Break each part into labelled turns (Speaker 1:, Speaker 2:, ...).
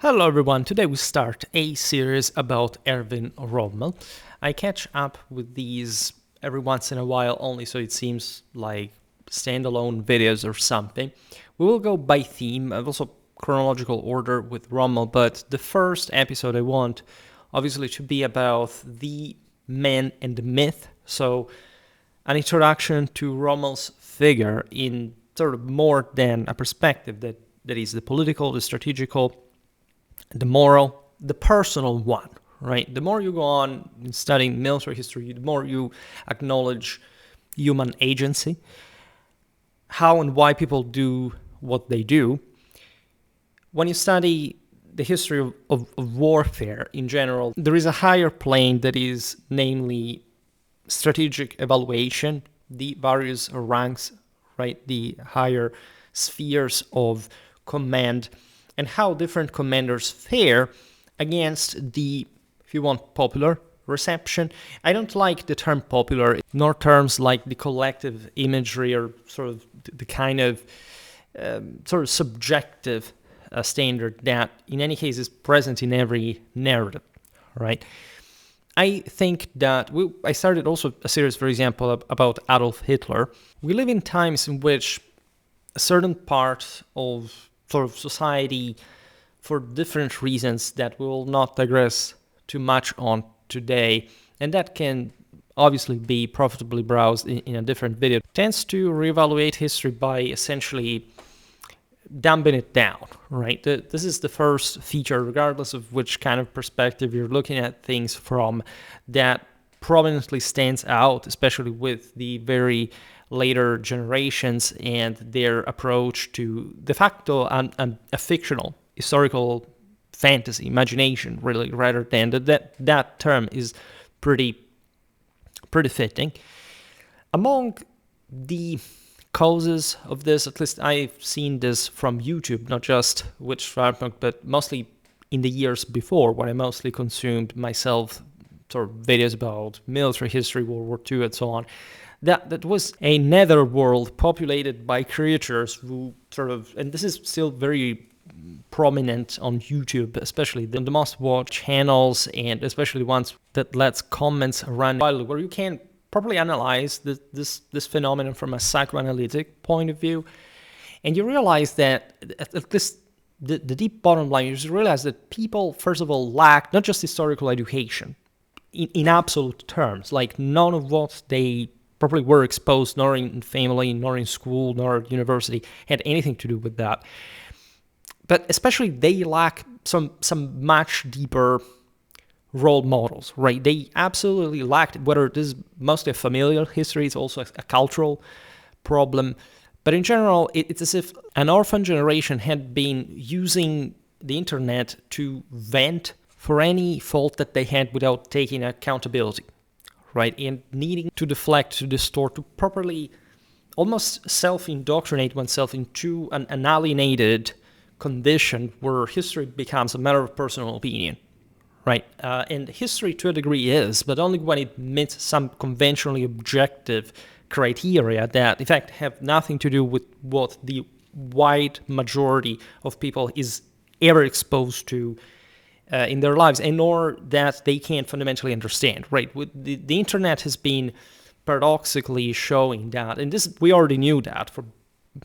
Speaker 1: Hello everyone, today we start a series about Erwin Rommel. I catch up with these every once in a while only, so it seems like standalone videos or something. We will go by theme and also chronological order with Rommel, but the first episode I want obviously to be about the man and the myth, so an introduction to Rommel's figure in sort of more than a perspective that is the political, the strategical, the moral, the personal one, right? The more you go on in studying military history, the more you acknowledge human agency, how and why people do what they do. When you study the history of warfare in general, there is a higher plane that is namely strategic evaluation, the various ranks, right? The higher spheres of command and how different commanders fare against the, if you want, popular reception. I don't like the term popular, nor terms like the collective imagery or sort of the kind of sort of subjective standard that in any case is present in every narrative, right? I think that I started also a series, for example, about Adolf Hitler. We live in times in which a certain part of sort of society, for different reasons that we will not digress too much on today, and that can obviously be profitably browsed in a different video, tends to reevaluate history by essentially dumbing it down, right? This is the first feature, regardless of which kind of perspective you're looking at things from, that prominently stands out, especially with the very later generations and their approach to de facto a fictional historical fantasy, imagination, really, rather than that term is pretty fitting. Among the causes of this, at least I've seen this from YouTube, not just with Schwerpunkt, but mostly in the years before, when I mostly consumed myself sort of videos about military history, World War II, and so on. That was a netherworld populated by creatures who sort of, and this is still very prominent on YouTube, especially the most watched channels, and especially ones that lets comments run wild, where you can properly analyze this phenomenon from a psychoanalytic point of view, and you realize that at least the deep bottom line, you just realize that people, first of all, lack not just historical education in absolute terms, like none of what they probably were exposed, nor in family, nor in school, nor at university, had anything to do with that. But especially they lack some much deeper role models, right? They absolutely lacked, whether this is mostly a familial history, it's also a cultural problem. But in general, it's as if an orphan generation had been using the internet to vent for any fault that they had without taking accountability, right? And needing to deflect, to distort, to properly almost self-indoctrinate oneself into an alienated condition where history becomes a matter of personal opinion, right? And history to a degree is, but only when it meets some conventionally objective criteria that, in fact, have nothing to do with what the wide majority of people is ever exposed to in their lives, and nor that they can fundamentally understand, right? The internet has been paradoxically showing that, and this we already knew that,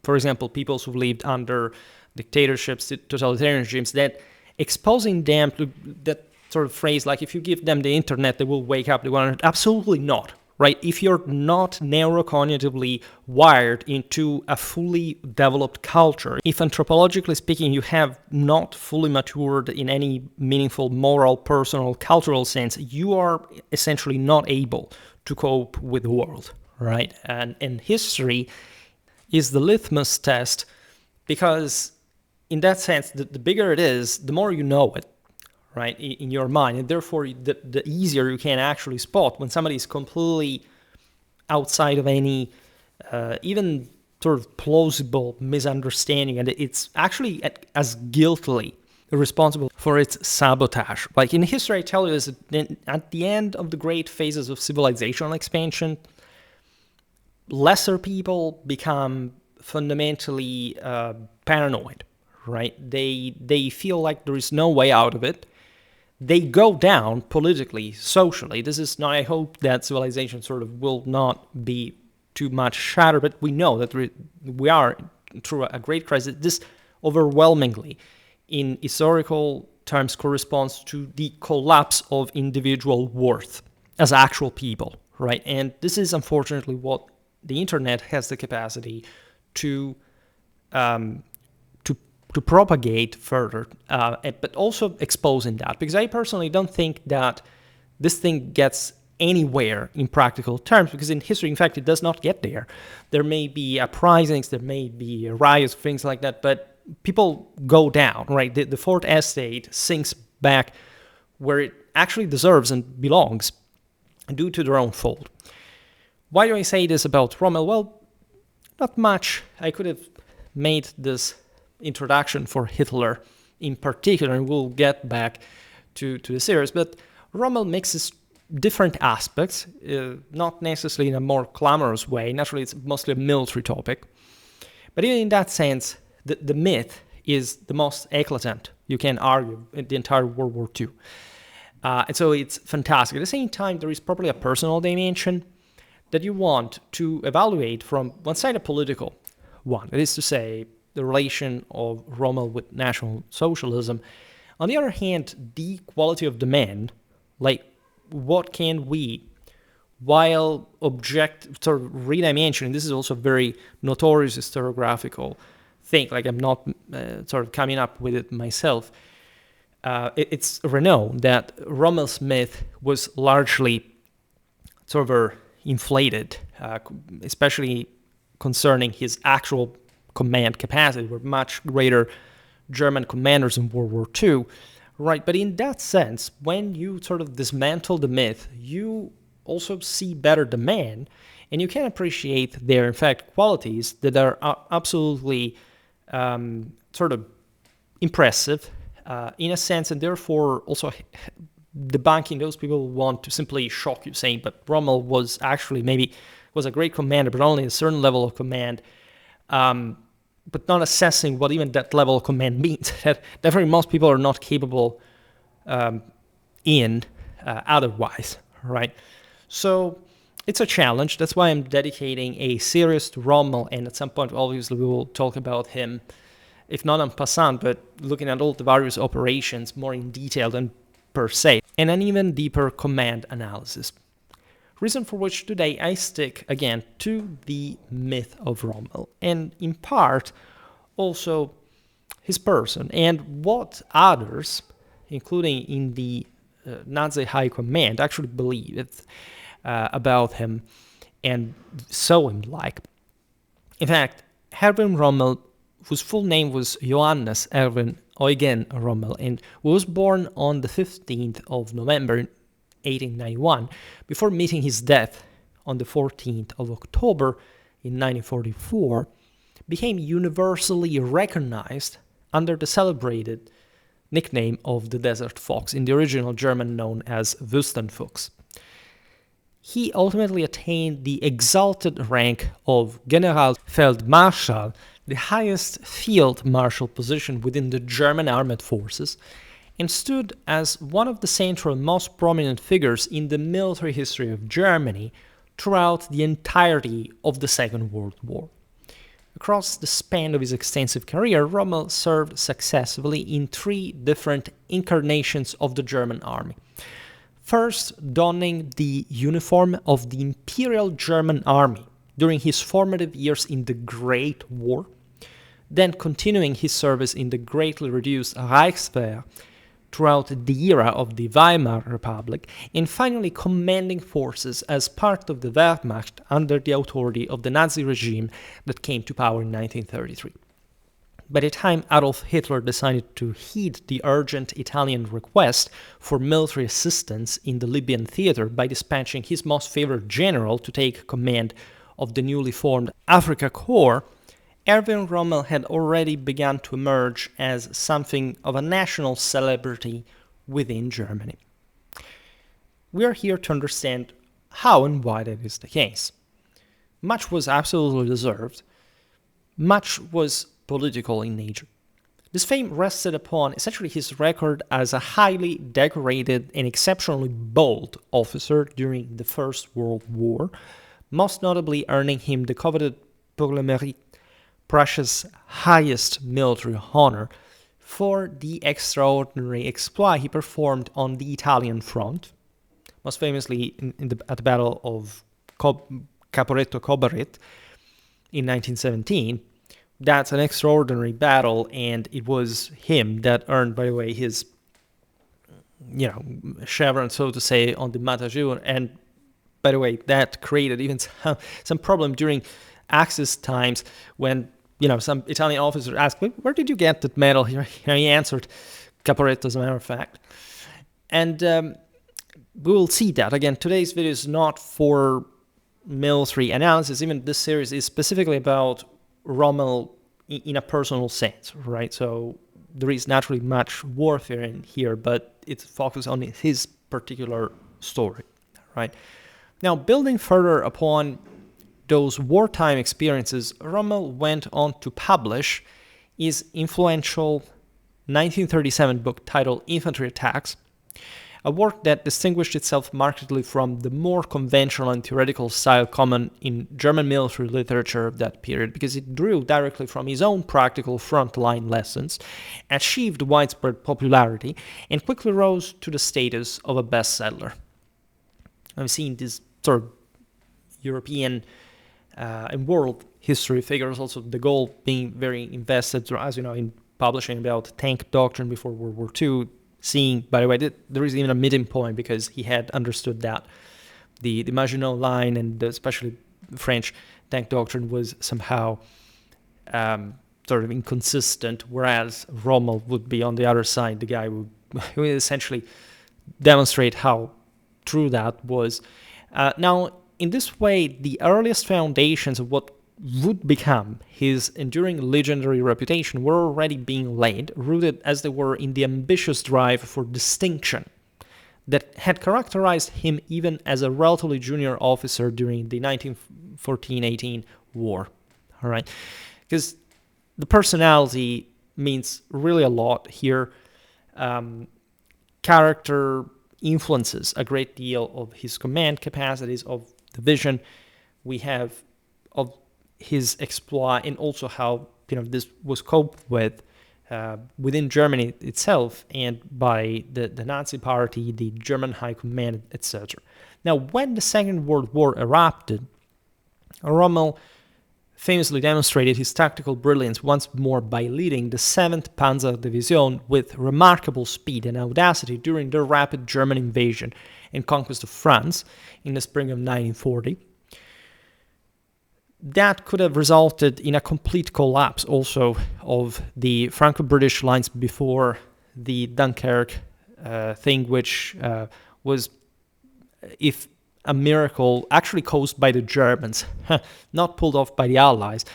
Speaker 1: for example, people who lived under dictatorships, totalitarian regimes, that exposing them to that sort of phrase, like if you give them the internet, they will wake up, they want to, absolutely not, right? If you're not neurocognitively wired into a fully developed culture, if anthropologically speaking, you have not fully matured in any meaningful moral, personal, cultural sense, you are essentially not able to cope with the world, right? And history is the litmus test, because in that sense, the bigger it is, the more you know it, right, in your mind, and therefore the easier you can actually spot when somebody is completely outside of any even sort of plausible misunderstanding, and it's actually as guiltily responsible for its sabotage. Like in history, I tell you this, at the end of the great phases of civilizational expansion, lesser people become fundamentally paranoid, right? They feel like there is no way out of it. They go down politically, socially. This is not, I hope that civilization sort of will not be too much shattered, but we know that we are through a great crisis. This overwhelmingly, in historical terms, corresponds to the collapse of individual worth as actual people, right? And this is unfortunately what the internet has the capacity to to propagate further, but also exposing that, because I personally don't think that this thing gets anywhere in practical terms, because in history, in fact, it does not get there. There may be uprisings, there may be riots, things like that, but people go down, right? The fourth estate sinks back where it actually deserves and belongs due to their own fault. Why do I say this about Rommel? Well, not much. I could have made this introduction for Hitler in particular, and we'll get back to the series, but Rommel mixes different aspects, not necessarily in a more glamorous way. Naturally, it's mostly a military topic, but even in that sense, the myth is the most eclatant, you can argue, in the entire World War II. And so it's fantastic. At the same time, there is probably a personal dimension that you want to evaluate from one side, a political one, that is to say, the relation of Rommel with National Socialism. On the other hand, the quality of the man, like what can we, while sort of redimensioning, this is also a very notorious historiographical thing, like I'm not sort of coming up with it myself. It's renowned that Rommel's myth was largely sort of inflated, especially concerning his actual command capacity. Were much greater German commanders in World War II, right? But in that sense, when you sort of dismantle the myth, you also see better the man, and you can appreciate their, in fact, qualities that are absolutely sort of impressive in a sense, and therefore also debunking those people who want to simply shock you, saying, but Rommel was actually maybe was a great commander, but only a certain level of command, but not assessing what even that level of command means. That definitely most people are not capable otherwise, right? So it's a challenge. That's why I'm dedicating a series to Rommel, and at some point, obviously, we will talk about him, if not en passant, but looking at all the various operations more in detail than per se, and an even deeper command analysis. Reason for which today I stick again to the myth of Rommel, and in part also his person and what others, including in the Nazi high command, actually believed about him and saw him like. In fact, Erwin Rommel, whose full name was Johannes Erwin Eugen Rommel, and was born on the 15th of November 1891, before meeting his death on the 14th of October in 1944, became universally recognized under the celebrated nickname of the Desert Fox, in the original German known as Wüstenfuchs. He ultimately attained the exalted rank of Generalfeldmarschall, the highest field marshal position within the German armed forces, and stood as one of the central most prominent figures in the military history of Germany throughout the entirety of the Second World War. Across the span of his extensive career, Rommel served successfully in 3 different incarnations of the German army. First, donning the uniform of the Imperial German Army during his formative years in the Great War, then continuing his service in the greatly reduced Reichswehr throughout the era of the Weimar Republic, and finally commanding forces as part of the Wehrmacht under the authority of the Nazi regime that came to power in 1933. By the time Adolf Hitler decided to heed the urgent Italian request for military assistance in the Libyan theater by dispatching his most favored general to take command of the newly formed Afrika Korps, Erwin Rommel had already begun to emerge as something of a national celebrity within Germany. We are here to understand how and why that is the case. Much was absolutely deserved, much was political in nature. This fame rested upon essentially his record as a highly decorated and exceptionally bold officer during the First World War, most notably earning him the coveted Pour le Mérite, Prussia's highest military honor, for the extraordinary exploit he performed on the Italian front, most famously at the Battle of Caporetto Cobaret in 1917. That's an extraordinary battle, and it was him that earned, by the way, his, chevron, so to say, on the Mata-Jour. And by the way, that created even some problem during Axis times when, some Italian officer asked, where did you get that medal? He answered, Caporetto, as a matter of fact. And we will see that. Again, today's video is not for military analysis. Even this series is specifically about Rommel in a personal sense, right? So there is naturally much warfare in here, but it's focused on his particular story, right? Now, building further upon those wartime experiences, Rommel went on to publish his influential 1937 book titled Infantry Attacks, a work that distinguished itself markedly from the more conventional and theoretical style common in German military literature of that period, because it drew directly from his own practical frontline lessons, achieved widespread popularity, and quickly rose to the status of a bestseller. I've seen this sort of European and world history figures, also de Gaulle being very invested, as you know, in publishing about tank doctrine before World War II, seeing, by the way, there is even a meeting point because he had understood that the Maginot Line and especially French tank doctrine was somehow sort of inconsistent, whereas Rommel would be on the other side, the guy who would essentially demonstrate how true that was. Now, in this way, the earliest foundations of what would become his enduring legendary reputation were already being laid, rooted as they were in the ambitious drive for distinction that had characterized him even as a relatively junior officer during the 1914-18 war. All right, because the personality means really a lot here. Character influences a great deal of his command capacities, of the vision we have of his exploit, and also how this was coped with within Germany itself and by the Nazi Party, the German High Command, etc. Now, when the Second World War erupted, Rommel famously demonstrated his tactical brilliance once more by leading the 7th Panzer Division with remarkable speed and audacity during the rapid German invasion and conquest of France in the spring of 1940. That could have resulted in a complete collapse also of the Franco-British lines before the Dunkirk thing, which was, if a miracle, actually caused by the Germans, not pulled off by the Allies.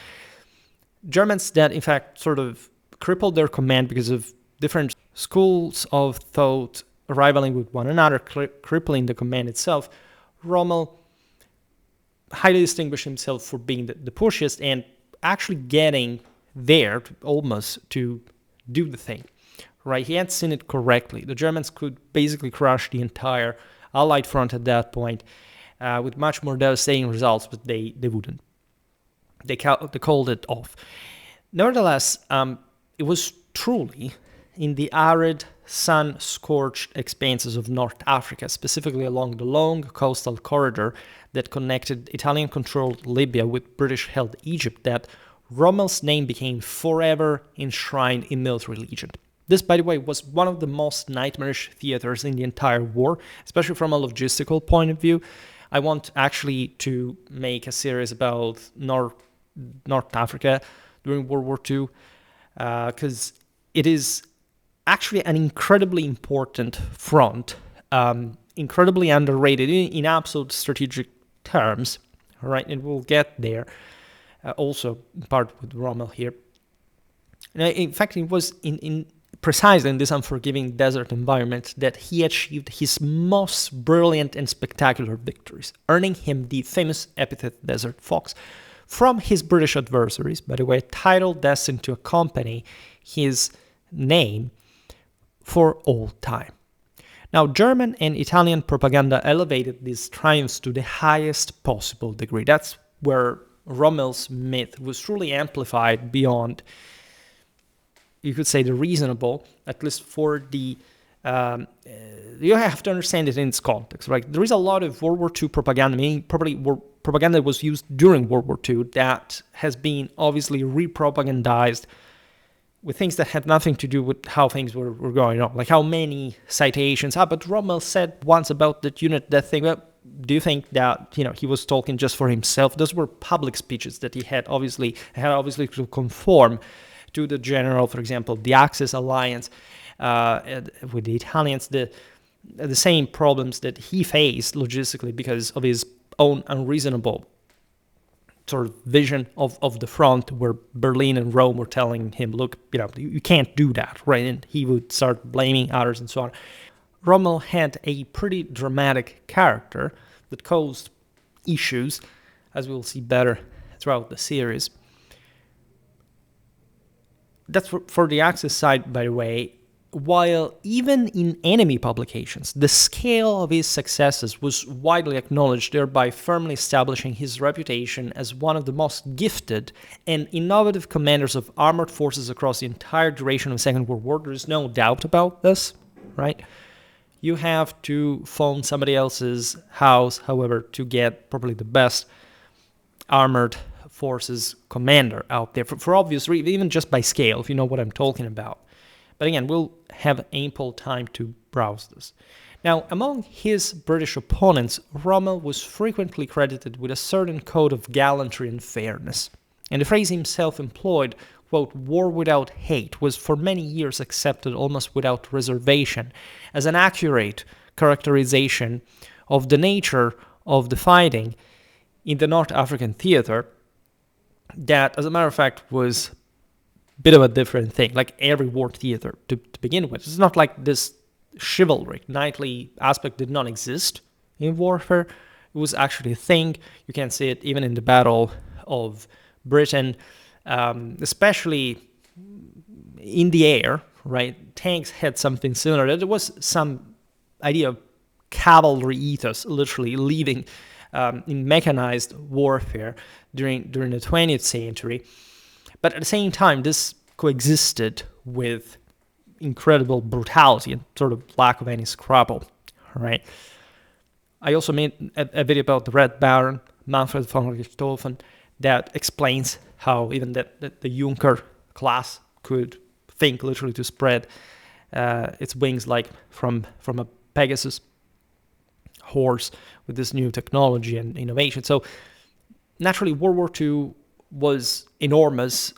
Speaker 1: Germans that, in fact, sort of crippled their command because of different schools of thought rivaling with one another, crippling the command itself. Rommel highly distinguished himself for being the pushiest and actually getting there almost to do the thing, right? He had seen it correctly. The Germans could basically crush the entire Allied front at that point with much more devastating results, but they wouldn't. They called it off. Nevertheless, it was truly in the arid, sun-scorched expanses of North Africa, specifically along the long coastal corridor that connected Italian-controlled Libya with British-held Egypt, that Rommel's name became forever enshrined in military legend. This, by the way, was one of the most nightmarish theaters in the entire war, especially from a logistical point of view. I want actually to make a series about North Africa during World War II, because it is actually an incredibly important front, incredibly underrated in absolute strategic terms, all right? And we'll get there also in part with Rommel here. And in fact, it was in precisely in this unforgiving desert environment that he achieved his most brilliant and spectacular victories, earning him the famous epithet Desert Fox from his British adversaries, by the way, a title destined to accompany his name for all time. Now, German and Italian propaganda elevated these triumphs to the highest possible degree. That's where Rommel's myth was truly amplified beyond, you could say, the reasonable, at least for the you have to understand it in its context, right? There is a lot of World War II propaganda, meaning probably propaganda that was used during World War II that has been obviously re-propagandized with things that had nothing to do with how things were going on, like how many citations. But Rommel said once about that unit, that thing. Well, do you think that he was talking just for himself? Those were public speeches that he had obviously to conform to the general, for example, the Axis alliance with the Italians, the same problems that he faced logistically because of his own unreasonable sort of vision of the front, where Berlin and Rome were telling him, look, you can't do that, right? And he would start blaming others and so on. Rommel had a pretty dramatic character that caused issues, as we'll see better throughout the series. That's for the Axis side, by the way. While even in enemy publications, the scale of his successes was widely acknowledged, thereby firmly establishing his reputation as one of the most gifted and innovative commanders of armored forces across the entire duration of the Second World War. There is no doubt about this, right? You have to phone somebody else's house, however, to get probably the best armored forces commander out there, for obvious reasons, even just by scale, if you know what I'm talking about. But again, we'll have ample time to browse this. Now, among his British opponents, Rommel was frequently credited with a certain code of gallantry and fairness. And the phrase himself employed, quote, war without hate, was for many years accepted almost without reservation as an accurate characterization of the nature of the fighting in the North African theater that, as a matter of fact, was bit of a different thing, like every war theater to begin with. It's not like this chivalric, knightly aspect did not exist in warfare. It was actually a thing. You can see it even in the Battle of Britain, especially in the air, right? Tanks had something similar. There was some idea of cavalry ethos literally leading in mechanized warfare during the 20th century. But at the same time, this coexisted with incredible brutality and sort of lack of any scruple, right? I also made a video about the Red Baron, Manfred von Richthofen, that explains how even the Junker class could think literally to spread its wings like from a Pegasus horse with this new technology and innovation. So naturally, World War II was enormous,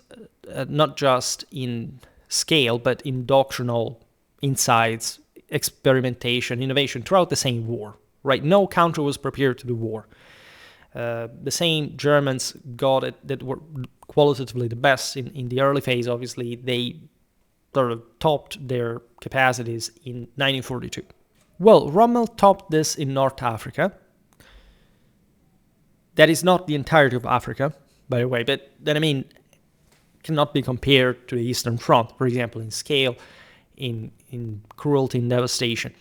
Speaker 1: not just in scale, but in doctrinal insights, experimentation, innovation throughout the same war, right? No country was prepared to do war. The same Germans got it that were qualitatively the best in the early phase. Obviously, they sort of topped their capacities in 1942. Well, Rommel topped this in North Africa. That is not the entirety of Africa, by the way, but then cannot be compared to the Eastern Front, for example, in scale, in cruelty and devastation.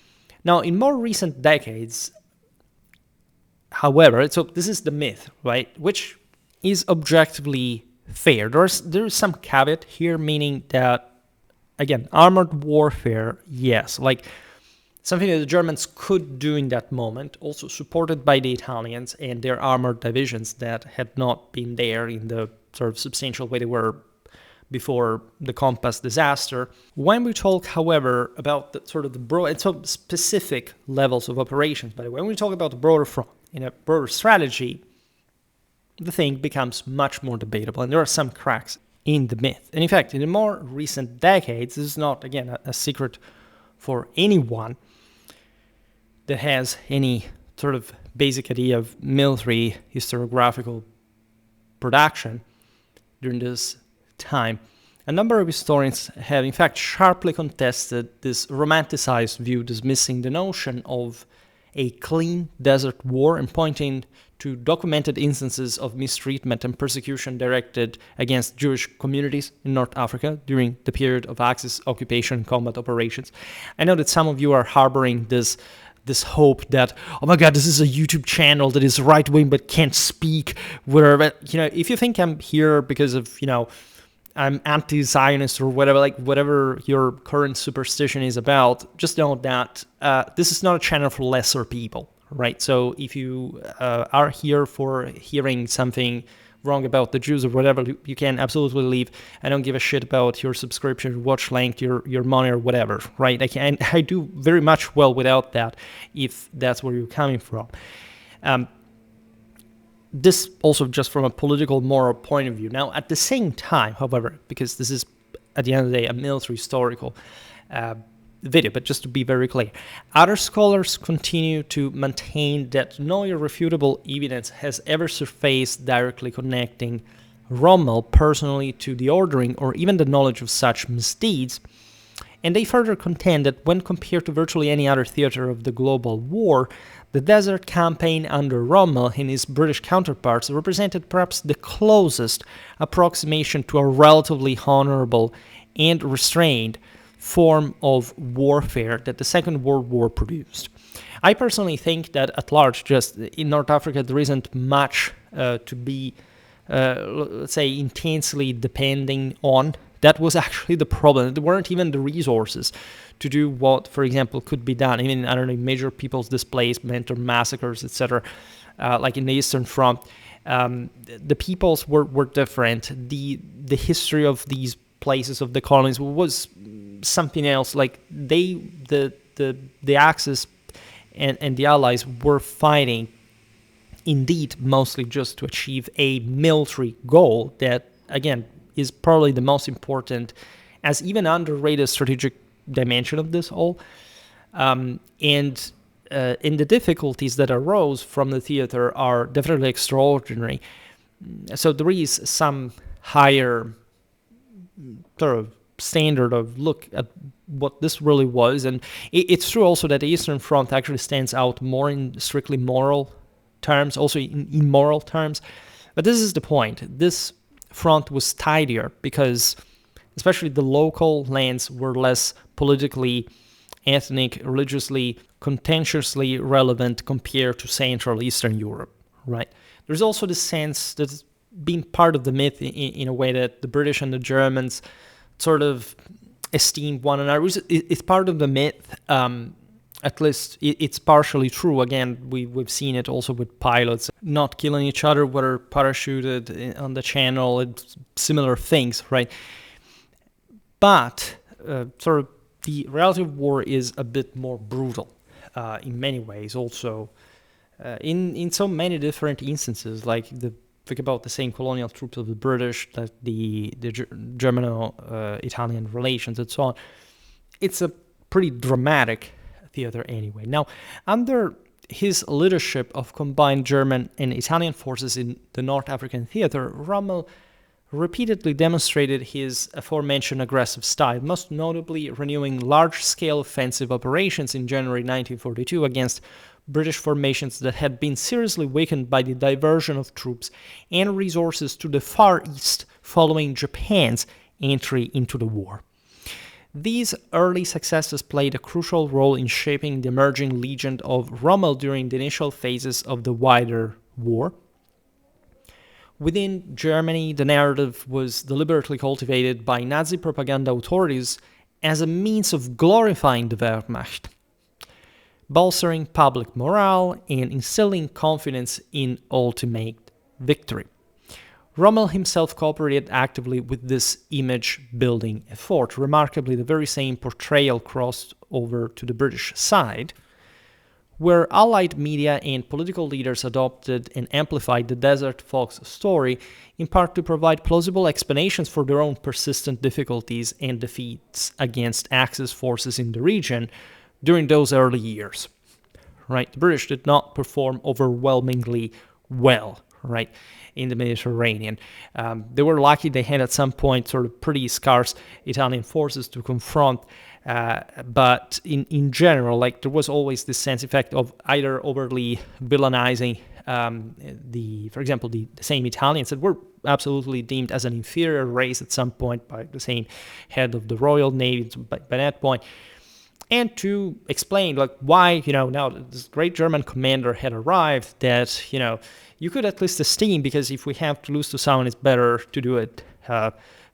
Speaker 1: Now, in more recent decades, however, so this is the myth, right, which is objectively fair. There is some caveat here, meaning that, again, armored warfare, yes, like something that the Germans could do in that moment, also supported by the Italians and their armored divisions that had not been there in the sort of substantial way they were before the Compass disaster. When we talk, however, about the sort of the broad and so specific levels of operations, by the way, when we talk about the broader front, in a broader strategy, the thing becomes much more debatable, and there are some cracks in the myth. And in fact, in the more recent decades, this is not, again, a secret for anyone that has any sort of basic idea of military historiographical production during this time. A number of historians have, in fact, sharply contested this romanticized view, dismissing the notion of a clean desert war and pointing to documented instances of mistreatment and persecution directed against Jewish communities in North Africa during the period of Axis occupation and combat operations. I know that some of you are harboring this hope that, oh my God, this is a YouTube channel that is right-wing but can't speak, whatever. If you think I'm here because of, I'm anti-Zionist or whatever, like whatever your current superstition is about, just know that this is not a channel for lesser people, right? So if you are here for hearing something wrong about the Jews or whatever, you can absolutely leave. I don't give a shit about your subscription, watch length, your money or whatever, right? I do very much well without that if that's where you're coming from. This also just from a political, moral point of view. Now, at the same time, however, because this is, at the end of the day, a military historical video, but just to be very clear, other scholars continue to maintain that no irrefutable evidence has ever surfaced directly connecting Rommel personally to the ordering or even the knowledge of such misdeeds, and they further contend that when compared to virtually any other theater of the global war, the Desert Campaign under Rommel and his British counterparts represented perhaps the closest approximation to a relatively honorable and restrained form of warfare that the Second World War produced. I personally think that at large, just in North Africa, there isn't much to be, let's say, intensely depending on. That was actually the problem. There weren't even the resources to do what, for example, could be done. Even, I don't know, major people's displacement or massacres, etc., like in the Eastern Front. The peoples were different. The history of these places, of the colonies, was something else. Like the Axis and the Allies were fighting, indeed, mostly just to achieve a military goal that, again, is probably the most important, as even underrated strategic dimension of this whole. And in the difficulties that arose from the theater are definitely extraordinary. So there is some higher sort of standard of look at what this really was. And it's true also that the Eastern Front actually stands out more in strictly moral terms, also in moral terms. But this is the point. This front was tidier because especially the local lands were less politically, ethnic, religiously, contentiously relevant compared to Central Eastern Europe, right? There's also the sense that's been part of the myth in a way that the British and the Germans sort of esteem one another. It's part of the myth. At least it's partially true. Again, we've seen it also with pilots not killing each other, whether parachuted on the channel, and similar things, right? But sort of the reality of war is a bit more brutal in many ways. Also, in so many different instances, like think about the same colonial troops of the British, like the Germano-Italian relations and so on. It's a pretty dramatic theater anyway. Now, under his leadership of combined German and Italian forces in the North African theater, Rommel repeatedly demonstrated his aforementioned aggressive style, most notably renewing large-scale offensive operations in January 1942 against British formations that had been seriously weakened by the diversion of troops and resources to the Far East following Japan's entry into the war. These early successes played a crucial role in shaping the emerging legend of Rommel during the initial phases of the wider war. Within Germany, the narrative was deliberately cultivated by Nazi propaganda authorities as a means of glorifying the Wehrmacht, bolstering public morale and instilling confidence in ultimate victory. Rommel himself cooperated actively with this image-building effort. Remarkably, the very same portrayal crossed over to the British side, where Allied media and political leaders adopted and amplified the Desert Fox story, in part to provide plausible explanations for their own persistent difficulties and defeats against Axis forces in the region during those early years. Right? The British did not perform overwhelmingly well, right, in the Mediterranean. They were lucky they had at some point sort of pretty scarce Italian forces to confront, But in general, like there was always this sense effect of either overly villainizing for example, the same Italians that were absolutely deemed as an inferior race at some point by the same head of the Royal Navy by that point, and to explain like why, now this great German commander had arrived, that, you could at least esteem, because if we have to lose to someone, it's better to do it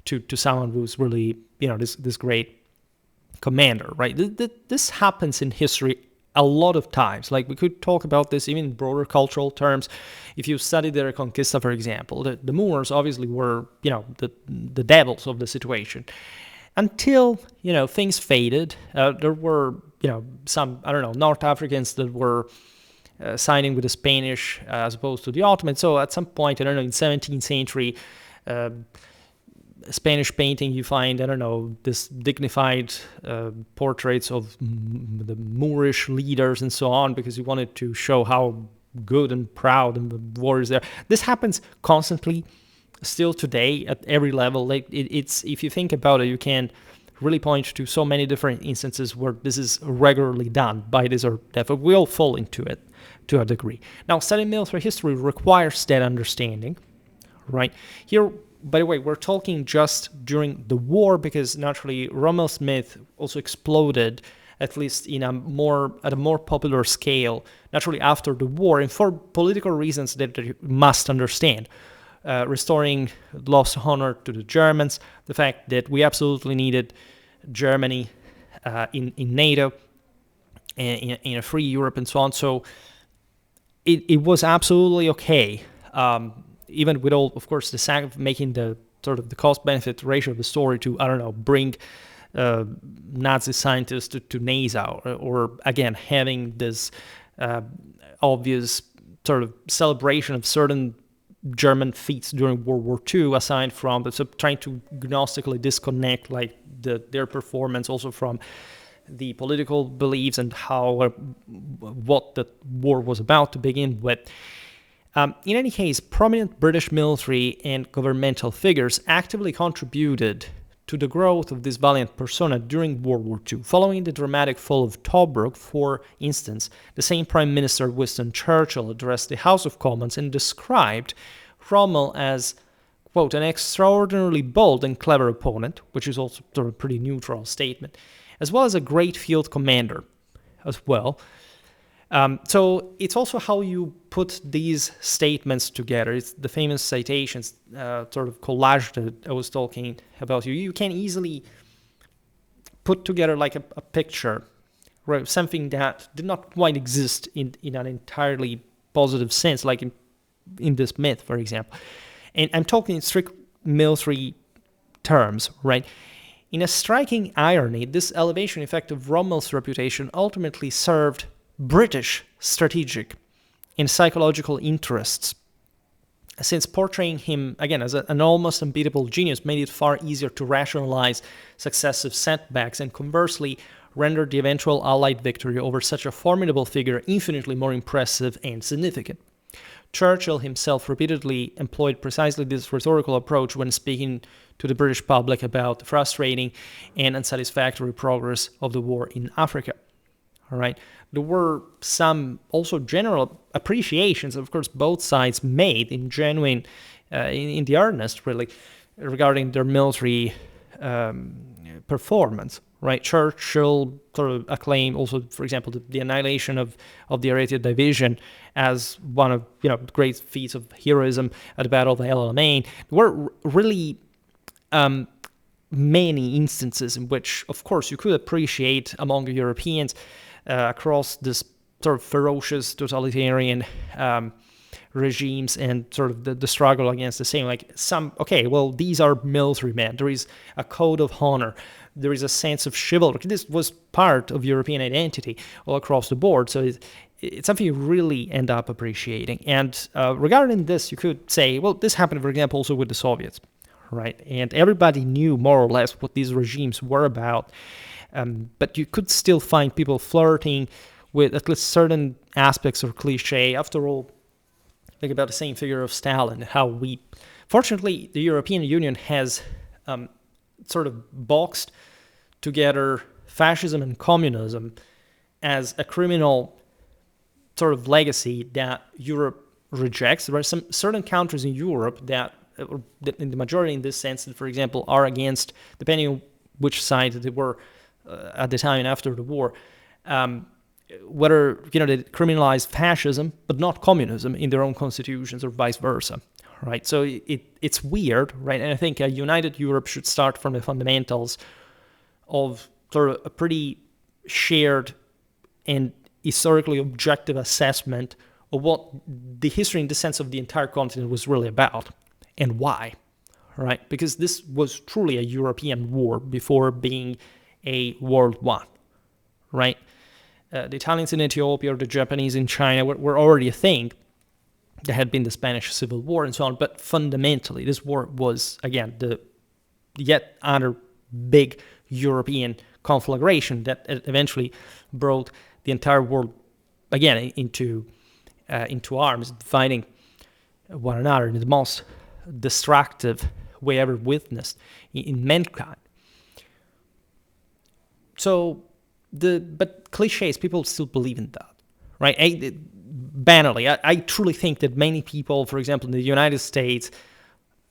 Speaker 1: to someone who's really, this great commander, right? This happens in history a lot of times. Like we could talk about this even in broader cultural terms. If you study the Reconquista, for example, the Moors obviously were, the devils of the situation. Until, things faded, there were, some, North Africans that were siding with the Spanish as opposed to the Ottoman. So at some point, in 17th century, Spanish painting, you find, this dignified portraits of the Moorish leaders and so on, because you wanted to show how good and proud and the warriors there. This happens constantly, still today at every level. Like it's if you think about it, you can really point to so many different instances where this is regularly done by this or that. But we all fall into it to a degree. Now, studying military history requires that understanding, right? Here, by the way, we're talking just during the war, because naturally Rommel's myth also exploded, at least at a more popular scale, naturally after the war, and for political reasons that you must understand. Restoring lost honor to the Germans, the fact that we absolutely needed Germany in NATO, in a free Europe, and so on. So it was absolutely okay. Even with all, of course, the making the sort of the cost-benefit ratio of the story to, bring Nazi scientists to Nassau, or again, having this obvious sort of celebration of certain German feats during World War II, aside from so trying to gnostically disconnect like their performance also from the political beliefs and how what the war was about to begin with. In any case, prominent British military and governmental figures actively contributed to the growth of this valiant persona during World War II. Following the dramatic fall of Tobruk, for instance, the same Prime Minister Winston Churchill addressed the House of Commons and described Rommel as, quote, an extraordinarily bold and clever opponent, which is also sort of a pretty neutral statement, as well as a great field commander as well. So it's also how you put these statements together. It's the famous citations, sort of collage that I was talking about. You can easily put together like a picture, right? Something that did not quite exist in an entirely positive sense, like in this myth, for example. And I'm talking in strict military terms, right? In a striking irony, this elevation effect of Rommel's reputation ultimately served British strategic and psychological interests, since portraying him, again, as an almost unbeatable genius made it far easier to rationalize successive setbacks, and conversely rendered the eventual Allied victory over such a formidable figure infinitely more impressive and significant. Churchill himself repeatedly employed precisely this rhetorical approach when speaking to the British public about the frustrating and unsatisfactory progress of the war in Africa. All right. There were some also general appreciations, of course, both sides made in genuine, in the earnest, really, regarding their military performance. Right. Churchill sort of acclaimed also, for example, the annihilation of the Ariete division as one of great feats of heroism at the Battle of El Alamein. There were really many instances in which, of course, you could appreciate among Europeans across this sort of ferocious totalitarian regimes and sort of the struggle against the same, like these are military men. There is a code of honor. There is a sense of chivalry. This was part of European identity all across the board. So it's something you really end up appreciating. And regarding this, you could say, well, this happened, for example, also with the Soviets, right? And everybody knew more or less what these regimes were about. But you could still find people flirting with at least certain aspects of cliche. After all, think about the same figure of Stalin, how fortunately, the European Union has sort of boxed together fascism and communism as a criminal sort of legacy that Europe rejects. There are some certain countries in Europe that, in the majority in this sense, that, for example, are against, depending on which side they were at the time and after the war, whether they criminalize fascism but not communism in their own constitutions or vice versa, right? So it's weird, right? And I think a united Europe should start from the fundamentals of sort of a pretty shared and historically objective assessment of what the history in the sense of the entire continent was really about and why, right? Because this was truly a European war before being a world one, right? The Italians in Ethiopia or the Japanese in China were already a thing. There had been the Spanish Civil War and so on, but fundamentally this war was, again, the yet another big European conflagration that eventually brought the entire world again into arms, fighting one another in the most destructive way ever witnessed in mankind. So, but cliches, people still believe in that, right? I truly think that many people, for example, in the United States,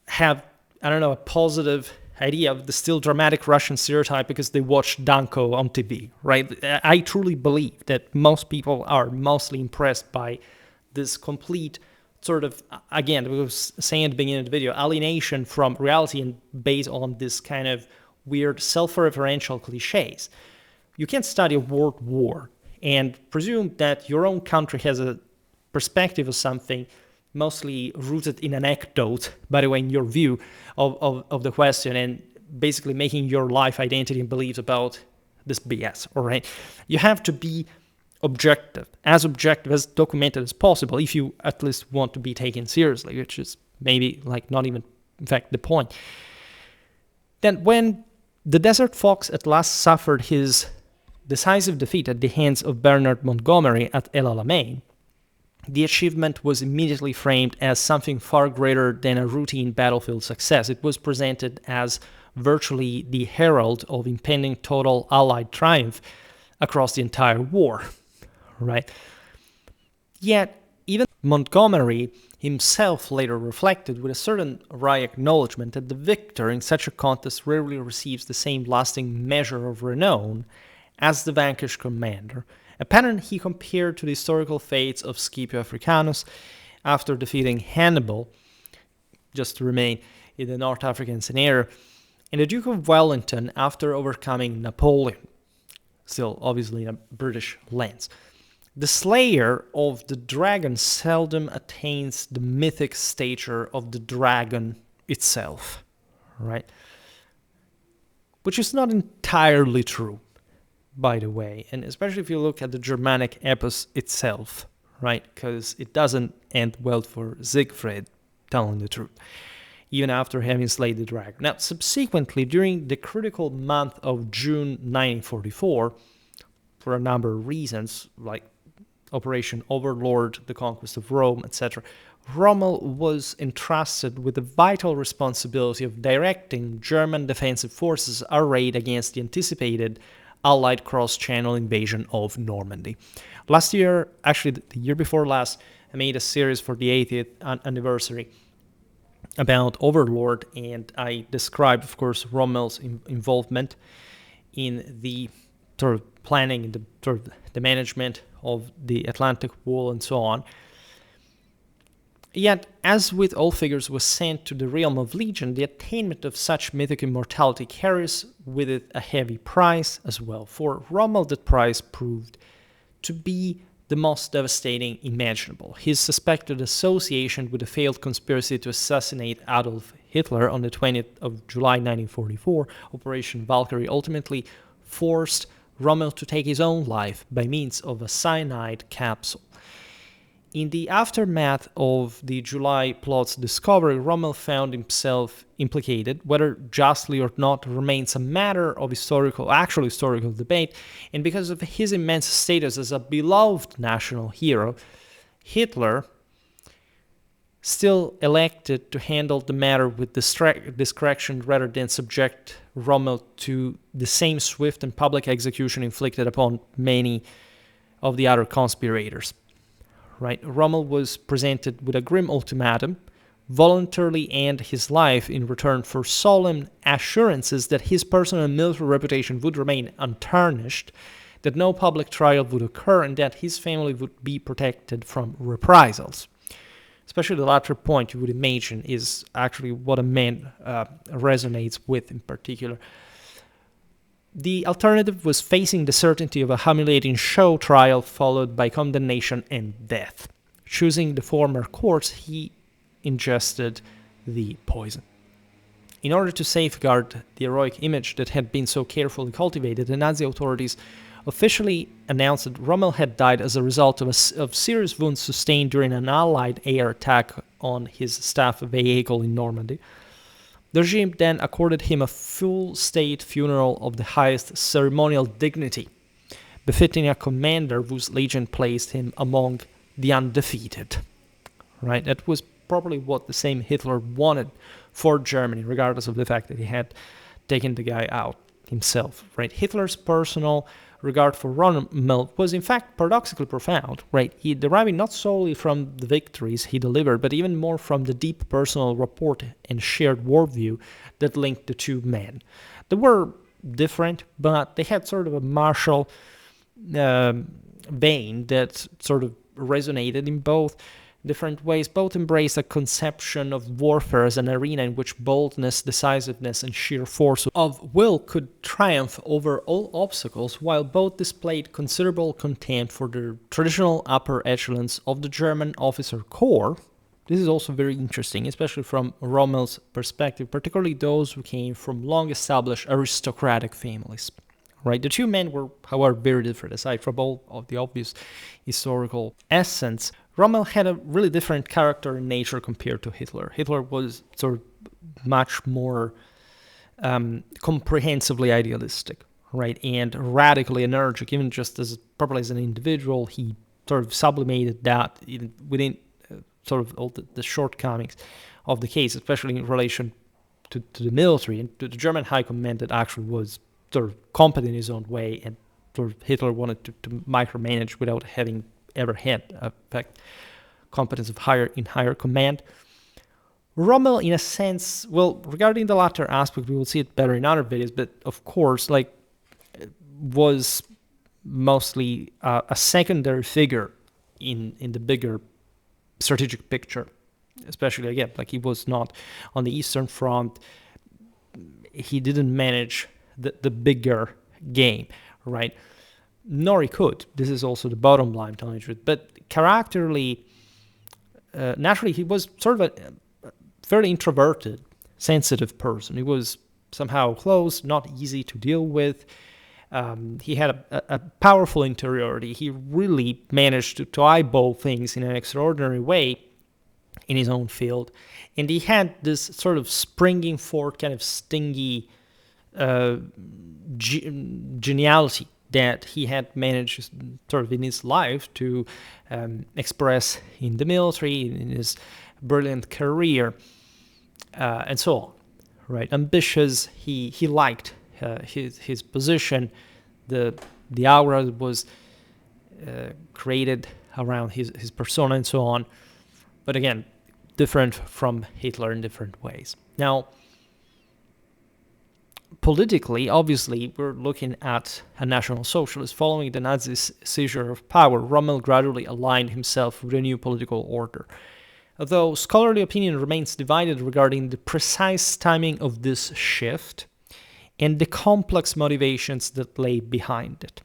Speaker 1: have, a positive idea of the still dramatic Russian stereotype because they watch Danko on TV, right? I truly believe that most people are mostly impressed by this complete sort of, again, I was saying at the beginning of the video, alienation from reality and based on this kind of weird self-referential cliches. You can't study a world war and presume that your own country has a perspective of something mostly rooted in anecdote, by the way, in your view of the question, and basically making your life identity and beliefs about this BS, all right? You have to be objective as documented as possible if you at least want to be taken seriously, which is maybe not even, in fact, the point. Then when the Desert Fox at last suffered his decisive defeat at the hands of Bernard Montgomery at El Alamein, the achievement was immediately framed as something far greater than a routine battlefield success. It was presented as virtually the herald of impending total Allied triumph across the entire war, right? Yet, even Montgomery himself later reflected with a certain wry acknowledgement that the victor in such a contest rarely receives the same lasting measure of renown as the vanquished commander, a pattern he compared to the historical fates of Scipio Africanus after defeating Hannibal, just to remain in the North African scenario, and the Duke of Wellington after overcoming Napoleon, still obviously in a British lens. The slayer of the dragon seldom attains the mythic stature of the dragon itself, right? Which is not entirely true, by the way, and especially if you look at the Germanic epos itself, right? Because it doesn't end well for Siegfried, telling the truth, even after having slayed the dragon. Now, subsequently, during the critical month of June 1944, for a number of reasons, like Operation Overlord, the conquest of Rome, etc., Rommel was entrusted with the vital responsibility of directing German defensive forces arrayed against the anticipated Allied cross-channel invasion of Normandy. Last year, actually the year before last, I made a series for the 80th anniversary about Overlord, and I described, of course, Rommel's involvement in the sort of planning, in the management of the Atlantic Wall and so on. Yet, as with all figures was sent to the realm of legend, the attainment of such mythic immortality carries with it a heavy price as well. For Rommel, that price proved to be the most devastating imaginable. His suspected association with the failed conspiracy to assassinate Adolf Hitler on the 20th of July 1944, Operation Valkyrie, ultimately forced Rommel to take his own life by means of a cyanide capsule. In the aftermath of the July plot's discovery, Rommel found himself implicated, whether justly or not remains a matter of actual historical debate, and because of his immense status as a beloved national hero, Hitler still elected to handle the matter with discretion rather than subject Rommel to the same swift and public execution inflicted upon many of the other conspirators. Right? Rommel was presented with a grim ultimatum, voluntarily end his life in return for solemn assurances that his personal and military reputation would remain untarnished, that no public trial would occur, and that his family would be protected from reprisals. Especially the latter point, you would imagine, is actually what a man resonates with in particular. The alternative was facing the certainty of a humiliating show trial followed by condemnation and death. Choosing the former course, he ingested the poison. In order to safeguard the heroic image that had been so carefully cultivated, the Nazi authorities officially announced that Rommel had died as a result of serious wounds sustained during an Allied air attack on his staff vehicle in Normandy. The regime then accorded him a full state funeral of the highest ceremonial dignity, befitting a commander whose legion placed him among the undefeated. Right? That was probably what the same Hitler wanted for Germany, regardless of the fact that he had taken the guy out himself. Right? Hitler's personal regard for Rommel was in fact paradoxically profound, right? He deriving not solely from the victories he delivered, but even more from the deep personal rapport and shared worldview that linked the two men. They were different, but they had sort of a martial vein that sort of resonated in both different ways. Both embraced a conception of warfare as an arena in which boldness, decisiveness, and sheer force of will could triumph over all obstacles, while both displayed considerable contempt for the traditional upper echelons of the German officer corps. This is also very interesting, especially from Rommel's perspective, particularly those who came from long-established aristocratic families. Right? The two men were, however, very different. Aside from all of the obvious historical essence, Rommel had a really different character and nature compared to Hitler. Hitler was sort of much more comprehensively idealistic, right, and radically energetic. Even just as probably as an individual, he sort of sublimated that within sort of all the shortcomings of the case, especially in relation to the military and to the German high command that actually was sort of competent in his own way, and sort of Hitler wanted to micromanage without having ever had a competence of higher command. Rommel, in a sense, well, regarding the latter aspect, we will see it better in other videos, but of course, like, was mostly a secondary figure in the bigger strategic picture, especially, again, like, he was not on the Eastern Front. He didn't manage the bigger game, right? Nor he could. This is also the bottom line, telling the truth. But characterly, naturally, he was sort of a fairly introverted, sensitive person. He was somehow close, not easy to deal with. He had a powerful interiority. He really managed to eyeball things in an extraordinary way in his own field. And he had this sort of springing forward, kind of stingy geniality that he had managed sort of in his life to express in the military, in his brilliant career, and so on, right? Ambitious, he liked his position, the aura that was created around his persona and so on, but again, different from Hitler in different ways. Now, politically, obviously, we're looking at a National Socialist. Following the Nazis' seizure of power, Rommel gradually aligned himself with a new political order. Although scholarly opinion remains divided regarding the precise timing of this shift and the complex motivations that lay behind it.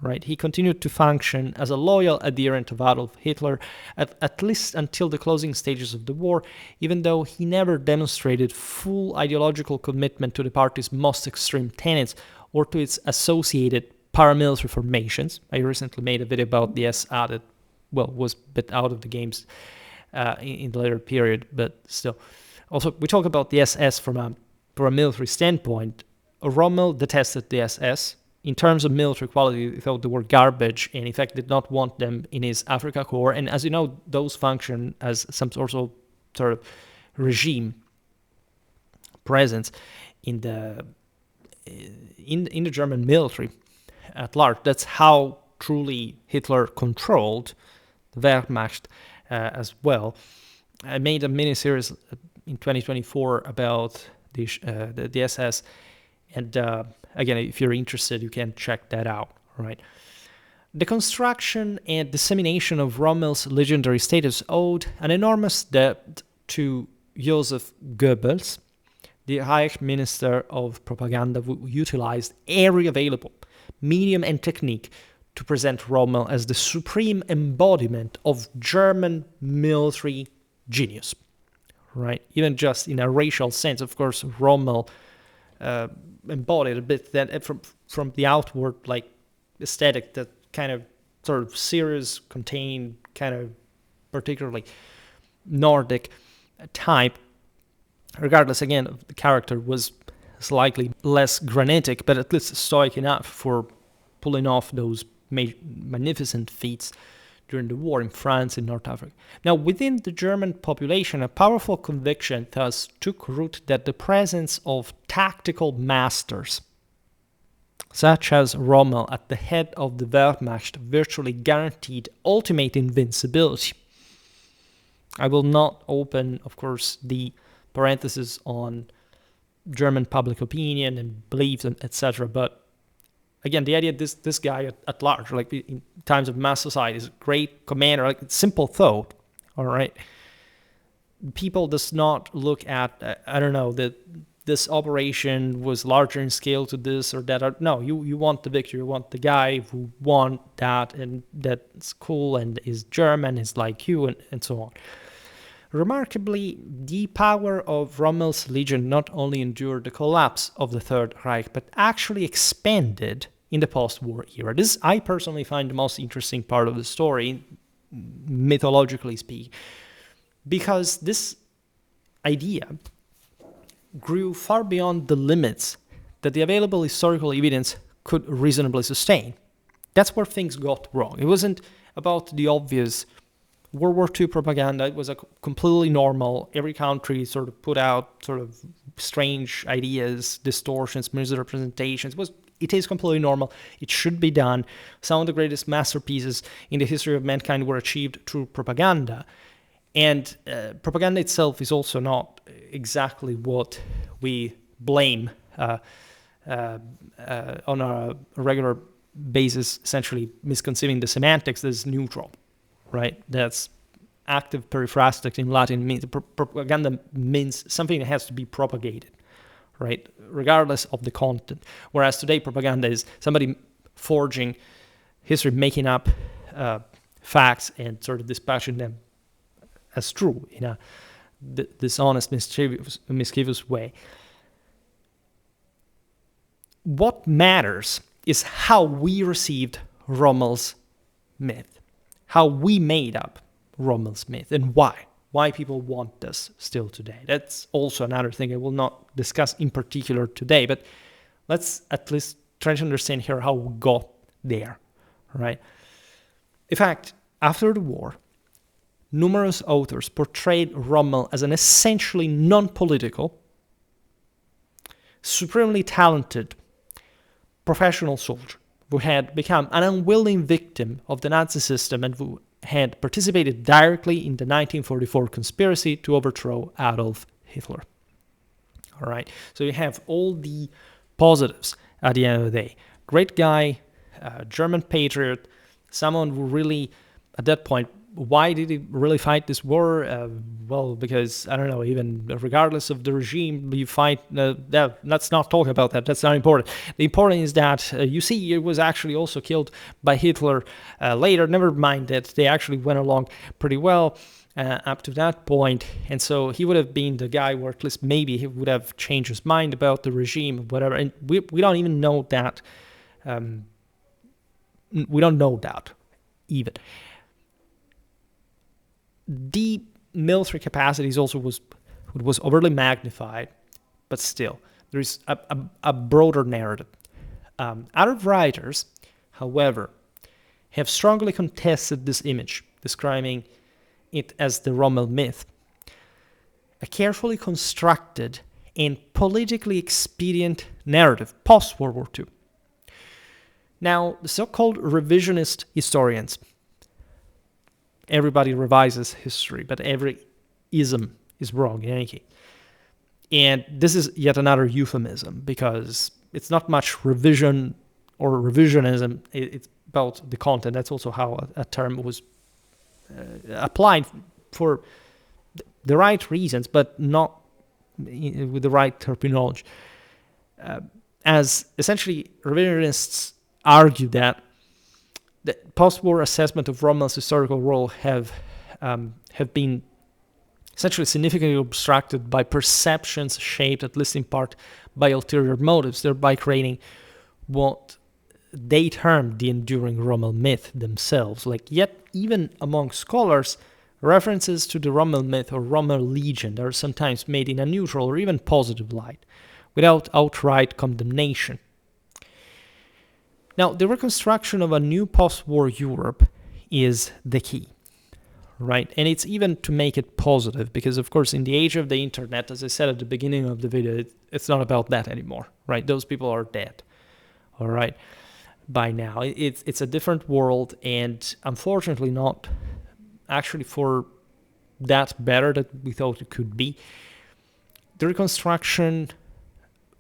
Speaker 1: Right? He continued to function as a loyal adherent of Adolf Hitler, at least until the closing stages of the war, even though he never demonstrated full ideological commitment to the party's most extreme tenets or to its associated paramilitary formations. I recently made a video about the SA that, well, was a bit out of the games in the later period, but still. Also, we talk about the SS from a military standpoint. Rommel detested the SS. In terms of military quality, he thought they were garbage and in fact did not want them in his Africa Corps. And as you know, those function as some sort of sort of regime presence in the German military at large. That's how truly Hitler controlled the Wehrmacht as well. I made a mini-series in 2024 about the SS, and again, if you're interested, you can check that out, right? The construction and dissemination of Rommel's legendary status owed an enormous debt to Joseph Goebbels, the Reich Minister of Propaganda, who utilized every available medium and technique to present Rommel as the supreme embodiment of German military genius, right? Even just in a racial sense, of course, Rommel embodied a bit that from the outward like aesthetic, that kind of sort of serious, contained, kind of particularly Nordic type. Regardless, again, the character was slightly less granitic, but at least stoic enough for pulling off those magnificent feats during the war in France and North Africa. Now, within the German population, a powerful conviction thus took root that the presence of tactical masters, such as Rommel at the head of the Wehrmacht, virtually guaranteed ultimate invincibility. I will not open, of course, the parenthesis on German public opinion and beliefs and etc. But again, the idea this guy at large, like in times of mass society, is a great commander, like simple thought, all right? People does not look at, I don't know, that this operation was larger in scale to this or that. No, you want the victory. You want the guy who won that, and that's cool and is German, is like you, and so on. Remarkably, the power of Rommel's legion not only endured the collapse of the Third Reich, but actually expanded in the post-war era. This, I personally find the most interesting part of the story, mythologically speaking, because this idea grew far beyond the limits that the available historical evidence could reasonably sustain. That's where things got wrong. It wasn't about the obvious World War II propaganda. It was a completely normal. Every country sort of put out sort of strange ideas, distortions, misrepresentations. It is completely normal. It should be done. Some of the greatest masterpieces in the history of mankind were achieved through propaganda. And propaganda itself is also not exactly what we blame on a regular basis, essentially misconceiving the semantics as neutral, right? That's active periphrastic in Latin. Means propaganda means something that has to be propagated, right? Regardless of the content. Whereas today, propaganda is somebody forging history, making up facts and sort of dispatching them as true in a dishonest, mischievous way. What matters is how we received Rommel's myth, how we made up Rommel's myth, and why people want this still today. That's also another thing I will not discuss in particular today, but let's at least try to understand here how we got there, right? In fact, after the war, numerous authors portrayed Rommel as an essentially non-political, supremely talented professional soldier who had become an unwilling victim of the Nazi system and who had participated directly in the 1944 conspiracy to overthrow Adolf Hitler. All right, so you have all the positives at the end of the day. Great guy, German patriot, someone who really, at that point, why did he really fight this war? Well, because, I don't know, even regardless of the regime, you fight, let's not talk about that, that's not important. The important is that, you see, it was actually also killed by Hitler later, never mind that they actually went along pretty well up to that point, and so he would have been the guy where at least maybe he would have changed his mind about the regime, whatever, and we don't even know that, we don't know that, even. The military capacities also was overly magnified, but still, there is a broader narrative. Other writers, however, have strongly contested this image, describing it as the Rommel myth. a carefully constructed and politically expedient narrative post-World War II. Now, the so-called revisionist historians, everybody revises history, but every ism is wrong in any case. And this is yet another euphemism, because it's not much revision or revisionism, it's about the content. That's also how a term was applied for the right reasons, but not with the right terminology. As essentially revisionists argue that the post-war assessment of Rommel's historical role have been essentially significantly obstructed by perceptions shaped, at least in part, by ulterior motives, thereby creating what they term the enduring Rommel myth themselves. Yet, even among scholars, references to the Rommel myth or Rommel legend are sometimes made in a neutral or even positive light, without outright condemnation. Now, the reconstruction of a new post-war Europe is the key, right? And it's even to make it positive, because, of course, in the age of the internet, as I said at the beginning of the video, it's not about that anymore, right? Those people are dead, all right, by now. It's a different world, and unfortunately not actually for that better that we thought it could be. The reconstruction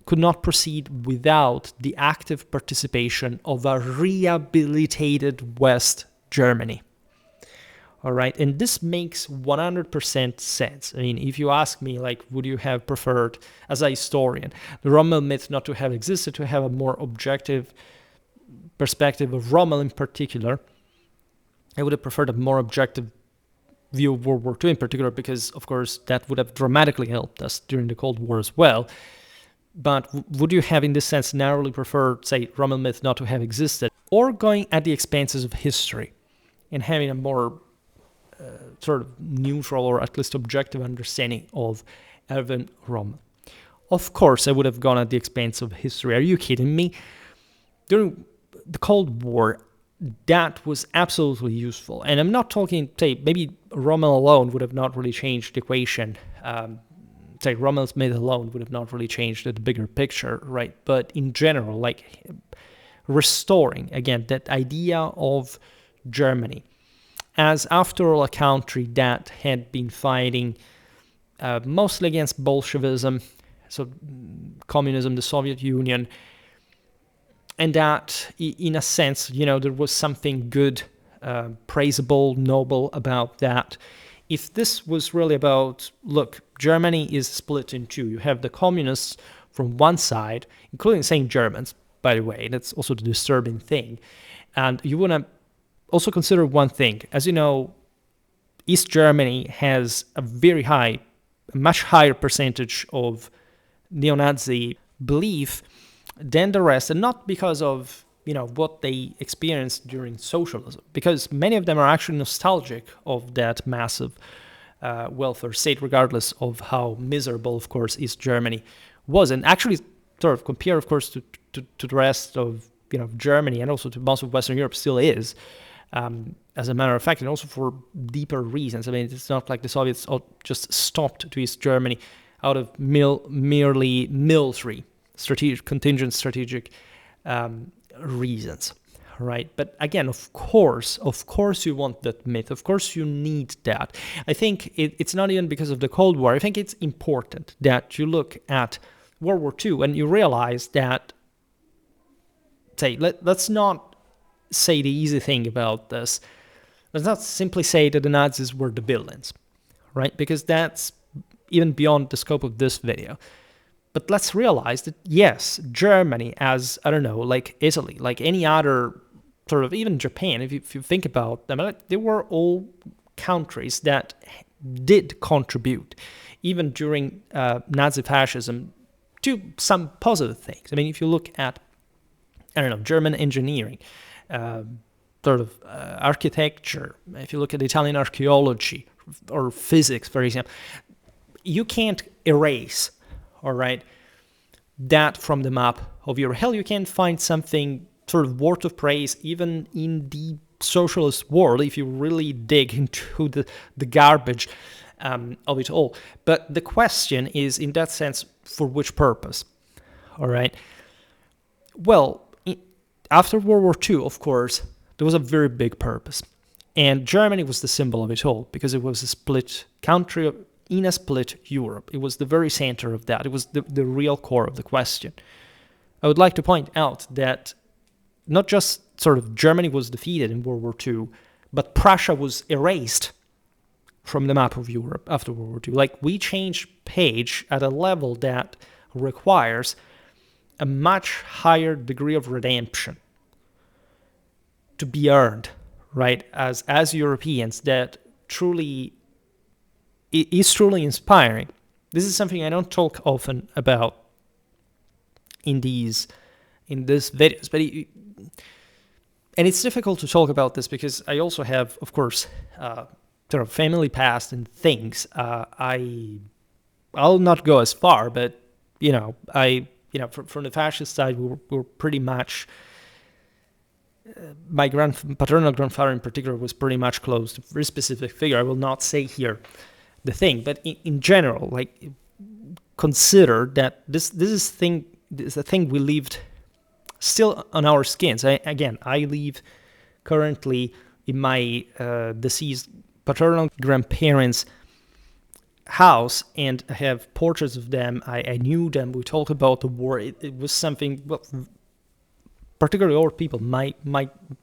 Speaker 1: could not proceed without the active participation of a rehabilitated West Germany. All right, and this makes 100% sense. I mean, if you ask me, would you have preferred, as a historian, the Rommel myth not to have existed, to have a more objective perspective of Rommel in particular? I would have preferred a more objective view of World War II in particular, because, of course, that would have dramatically helped us during the Cold War as well. But would you have, in this sense, narrowly preferred, say, Rommel myth not to have existed, or going at the expenses of history and having a more sort of neutral or at least objective understanding of Erwin Rommel? Of course, I would have gone at the expense of history. Are you kidding me? During the Cold War, that was absolutely useful. And I'm not talking, say, maybe Rommel alone would have not really changed the equation. Say, Rommel's myth alone would have not really changed the bigger picture, right? But in general, restoring, again, that idea of Germany as, after all, a country that had been fighting mostly against Bolshevism, so communism, the Soviet Union, and that, in a sense, there was something good, praisable, noble about that. If this was really about, look, Germany is split in two. You have the communists from one side, including saying Germans, by the way. That's also the disturbing thing. And you want to also consider one thing. As you know, East Germany has a much higher percentage of neo-Nazi belief than the rest, and not because of what they experienced during socialism, because many of them are actually nostalgic of that massive welfare state, regardless of how miserable, of course, East Germany was, and actually sort of compare, of course, to the rest of Germany, and also to most of Western Europe still is, as a matter of fact, and also for deeper reasons. I mean, it's not like the Soviets just stopped to East Germany out of merely military, contingent strategic reasons, right? But again, of course you want that myth. Of course you need that. I think it's not even because of the Cold War. I think it's important that you look at World War II and you realize that, say, let's not say the easy thing about this. Let's not simply say that the Nazis were the villains, right? Because that's even beyond the scope of this video. But let's realize that, yes, Germany, as, I don't know, like Italy, like any other sort of, even Japan, if you think about them, they were all countries that did contribute, even during Nazi fascism, to some positive things. I mean, if you look at, I don't know, German engineering, architecture, if you look at Italian archaeology or physics, for example, you can't erase, all right, that from the map of Europe. Hell, you can find something sort of worth of praise even in the socialist world if you really dig into the garbage of it all. But the question is, in that sense, for which purpose? All right. Well, after World War II, of course, there was a very big purpose. And Germany was the symbol of it all, because it was a split country in a split Europe. It was the very center of that. It was the real core of the question. I would like to point out that not just sort of Germany was defeated in World War II, but Prussia was erased from the map of Europe after World War II. Like, we changed page at a level that requires a much higher degree of redemption to be earned, right, as Europeans, that truly is truly inspiring. This is something I don't talk often about in these videos, but and it's difficult to talk about this because I also have, of course, sort of family past and things. I'll not go as far, but from the fascist side, we were pretty much. My paternal grandfather in particular was pretty much close to a very specific figure. I will not say here the thing, but in general, like, consider that this is a thing we lived still on our skins. I live currently in my deceased paternal grandparents' house, and I have portraits of them. I knew them. We talked about the war. It was something, well, particularly old people. My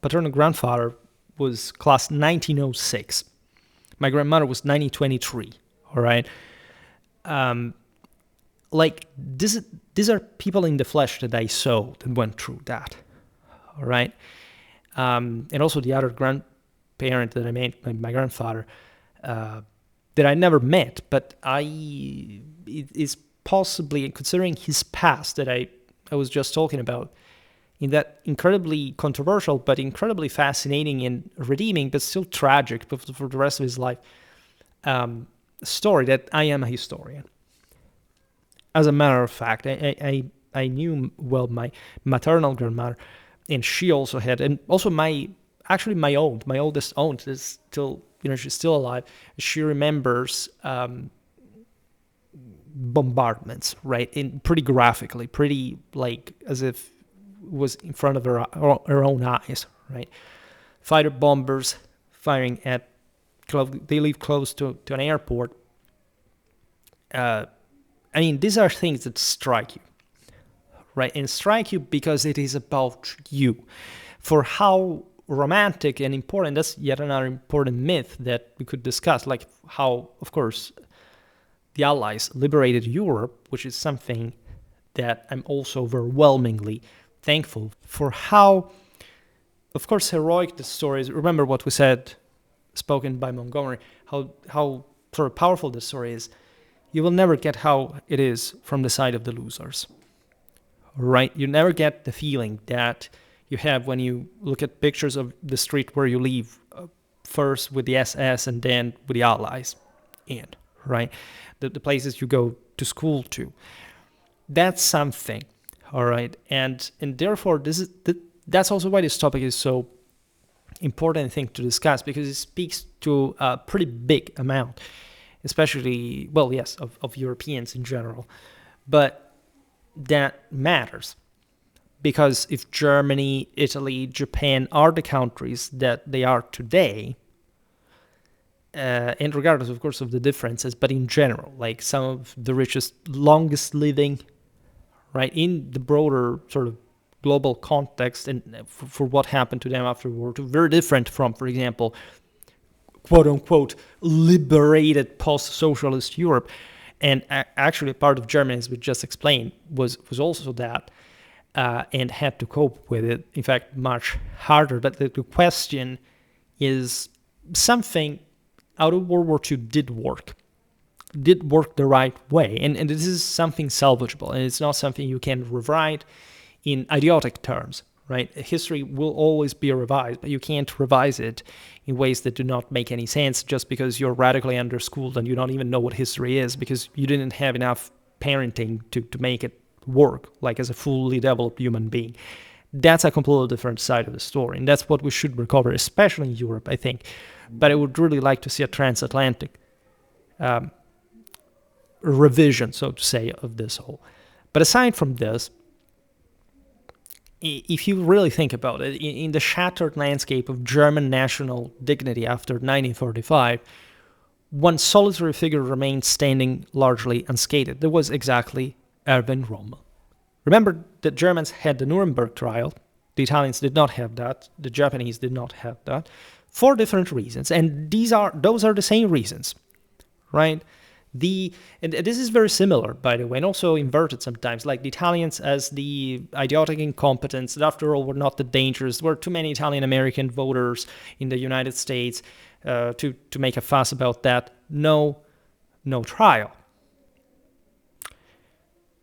Speaker 1: paternal grandfather was class 1906. My grandmother was 1923. All right. Like, these are people in the flesh that I saw that went through that. All right. And also the other grandparent that I met, my grandfather, that I never met, but it is possibly, considering his past that I was just talking about, in that incredibly controversial but incredibly fascinating and redeeming but still tragic for the rest of his life story, that I am a historian. As a matter of fact, I knew well my maternal grandmother, and she also had, and also my oldest aunt is still, she's still alive. She remembers bombardments, right? In pretty graphically, pretty like as if it was in front of her own eyes, right? Fighter bombers firing at, they live close to an airport. These are things that strike you, right? And strike you because it is about you. For how romantic and important, that's yet another important myth that we could discuss, like how, of course, the Allies liberated Europe, which is something that I'm also overwhelmingly thankful for. How, of course, heroic the story is. Remember what we said, spoken by Montgomery, how sort of powerful the story is. You will never get how it is from the side of the losers, right? You never get the feeling that you have when you look at pictures of the street where you live, first with the SS and then with the Allies in, right? The places you go to school to. That's something, all right? And therefore, that's also why this topic is so important thing to discuss, because it speaks to a pretty big amount, especially, well, yes, of Europeans in general. But that matters. Because if Germany, Italy, Japan are the countries that they are today, and regardless, of course, of the differences, but in general, like some of the richest, longest living, right, in the broader sort of global context, and for what happened to them after World War II, very different from, for example, quote-unquote, liberated post-socialist Europe. And actually, part of Germany, as we just explained, was also that. And had to cope with it, in fact, much harder. But the question is, something out of World War II did work the right way. And this is something salvageable, and it's not something you can rewrite in idiotic terms, right? History will always be revised, but you can't revise it in ways that do not make any sense just because you're radically underschooled and you don't even know what history is, because you didn't have enough parenting to make it work like as a fully developed human being. That's a completely different side of the story, and that's what we should recover, especially in Europe, I think. But I would really like to see a transatlantic revision, so to say, of this whole. But aside from this, if you really think about it, in the shattered landscape of German national dignity after 1945, one solitary figure remained standing largely unscathed. That was exactly Erwin Rommel. Remember, the Germans had the Nuremberg trial. The Italians did not have that. The Japanese did not have that, for different reasons. And those are the same reasons, right? And this is very similar, by the way, and also inverted sometimes, like the Italians as the idiotic incompetents that after all were not that dangerous. There were too many Italian-American voters in the United States to make a fuss about that. No trial.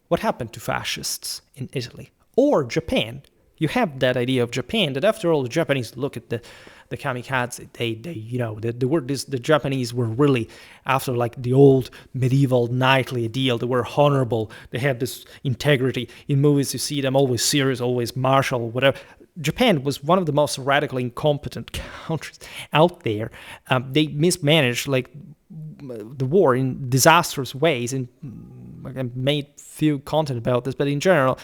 Speaker 1: What happened to fascists in Italy or Japan? You have that idea of Japan, that after all, the Japanese look at the kamikaze. The Japanese were really, after like the old medieval knightly ideal, they were honorable. They had this integrity. In movies, you see them always serious, always martial, whatever. Japan was one of the most radically incompetent countries out there. They mismanaged like the war in disastrous ways, and I made few content about this, but in general,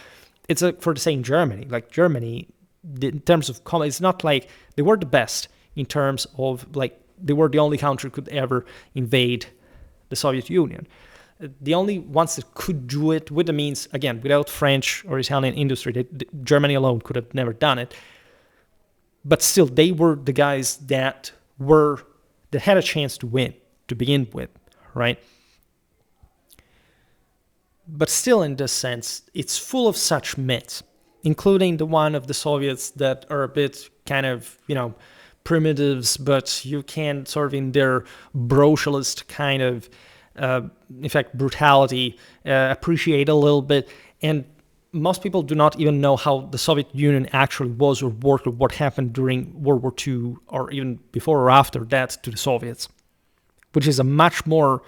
Speaker 1: it's for the same Germany. Like Germany, in terms of it's not like they were the best in terms of like they were the only country who could ever invade the Soviet Union. The only ones that could do it with the means, again, without French or Italian industry, Germany alone could have never done it. But still, they were the guys that had a chance to win to begin with, right? But still, in this sense, it's full of such myths, including the one of the Soviets that are a bit kind of, primitives, but you can sort of in their brocialist kind of, in fact, brutality, appreciate a little bit. And most people do not even know how the Soviet Union actually was or worked, or what happened during World War II, or even before or after that to the Soviets, which is a much more...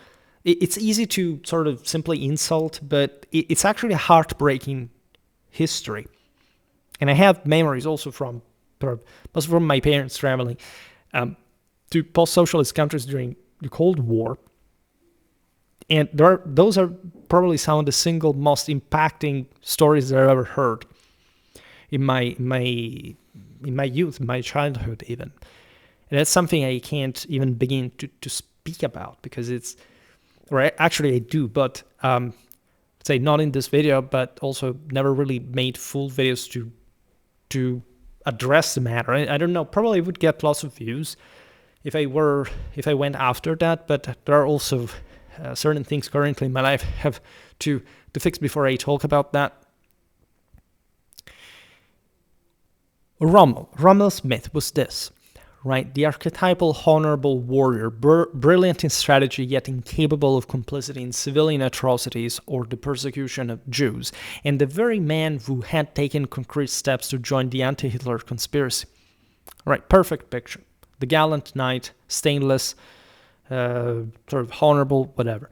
Speaker 1: It's easy to sort of simply insult, but it's actually a heartbreaking history. And I have memories also from my parents traveling to post-socialist countries during the Cold War. And those are probably some of the single most impacting stories that I've ever heard in my youth, in my childhood even. And that's something I can't even begin to speak about, because it's... Or actually I do, but say not in this video, but also never really made full videos to address the matter. I don't know, probably would get lots of views if I went after that, but there are also certain things currently in my life I have to fix before I talk about that. Rommel's myth was this. Right, the archetypal honorable warrior, brilliant in strategy yet incapable of complicity in civilian atrocities or the persecution of Jews, and the very man who had taken concrete steps to join the anti-Hitler conspiracy. Right, perfect picture. The gallant knight, stainless, sort of honorable, whatever.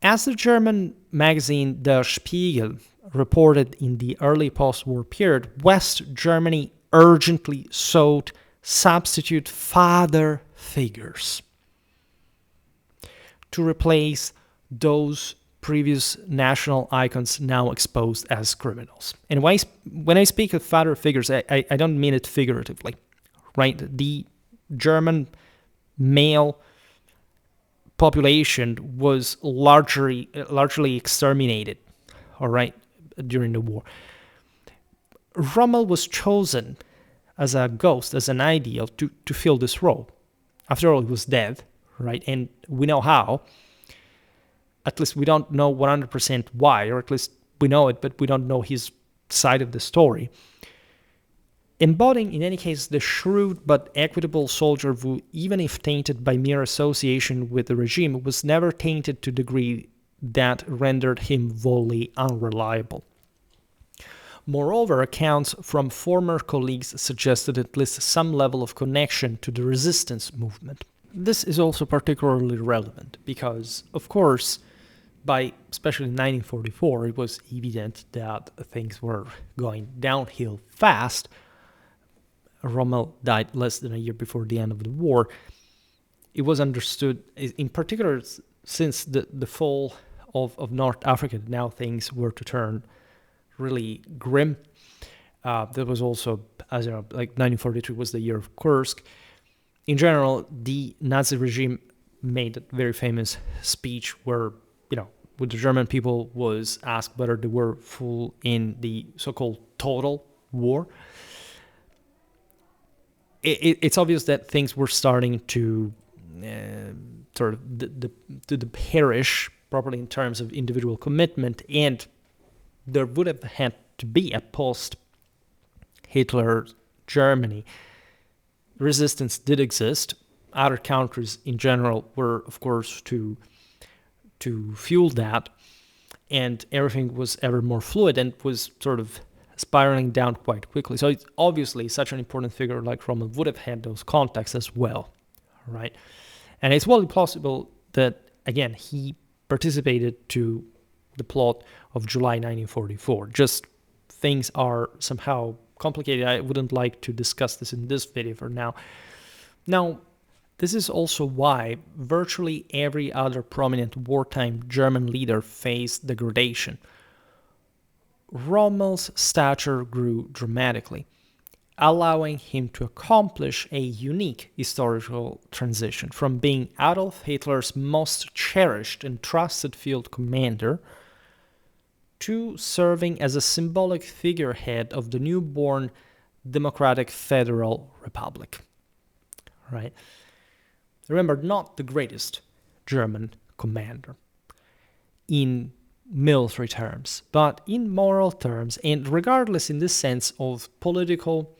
Speaker 1: As the German magazine Der Spiegel reported in the early post-war period, West Germany urgently sought substitute father figures to replace those previous national icons now exposed as criminals. And when I speak of father figures, I don't mean it figuratively, right? The German male population was largely exterminated, all right, during the war. Rommel was chosen as a ghost, as an ideal to fill this role. After all, he was dead, right? And we know how. At least we don't know 100% why, or at least we know it, but we don't know his side of the story. Embodying, in any case, the shrewd but equitable soldier who, even if tainted by mere association with the regime, was never tainted to the degree that rendered him wholly unreliable. Moreover, accounts from former colleagues suggested at least some level of connection to the resistance movement. This is also particularly relevant because, of course, by especially 1944, it was evident that things were going downhill fast. Rommel died less than a year before the end of the war. It was understood, in particular, since the fall of North Africa, now things were to turn really grim. There was also, as you know, like 1943 was the year of Kursk. In general, the Nazi regime made a very famous speech where, with the German people was asked whether they were full in the so-called total war. It's obvious that things were starting to sort of the perish properly in terms of individual commitment, and there would have had to be a post-Hitler Germany. Resistance did exist. Other countries in general were, of course, to fuel that, and everything was ever more fluid and was sort of spiraling down quite quickly. So it's obviously such an important figure like Rommel would have had those contacts as well, right? And it's well possible that, again, he participated to the plot of July 1944. Just things are somehow complicated. I wouldn't like to discuss this in this video for now. Now, this is also why virtually every other prominent wartime German leader faced degradation. Rommel's stature grew dramatically, allowing him to accomplish a unique historical transition from being Adolf Hitler's most cherished and trusted field commander to serving as a symbolic figurehead of the newborn Democratic Federal Republic. Right? Remember, not the greatest German commander in military terms, but in moral terms, and regardless in this sense of political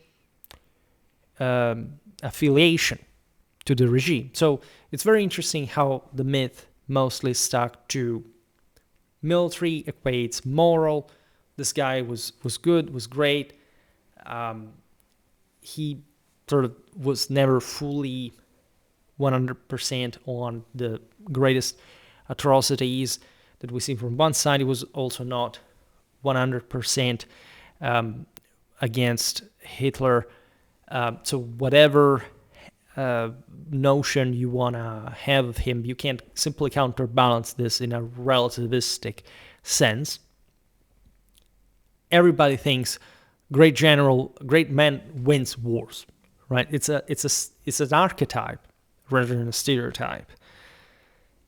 Speaker 1: affiliation to the regime. So it's very interesting how the myth mostly stuck to military equates moral. This guy was good, was great. He sort of was never fully 100% on the greatest atrocities that we see from one side. He was also not 100% against Hitler. So whatever notion you want to have of him, you can't simply counterbalance this in a relativistic sense. Everybody thinks great general, great man wins wars, right? It's an archetype rather than a stereotype.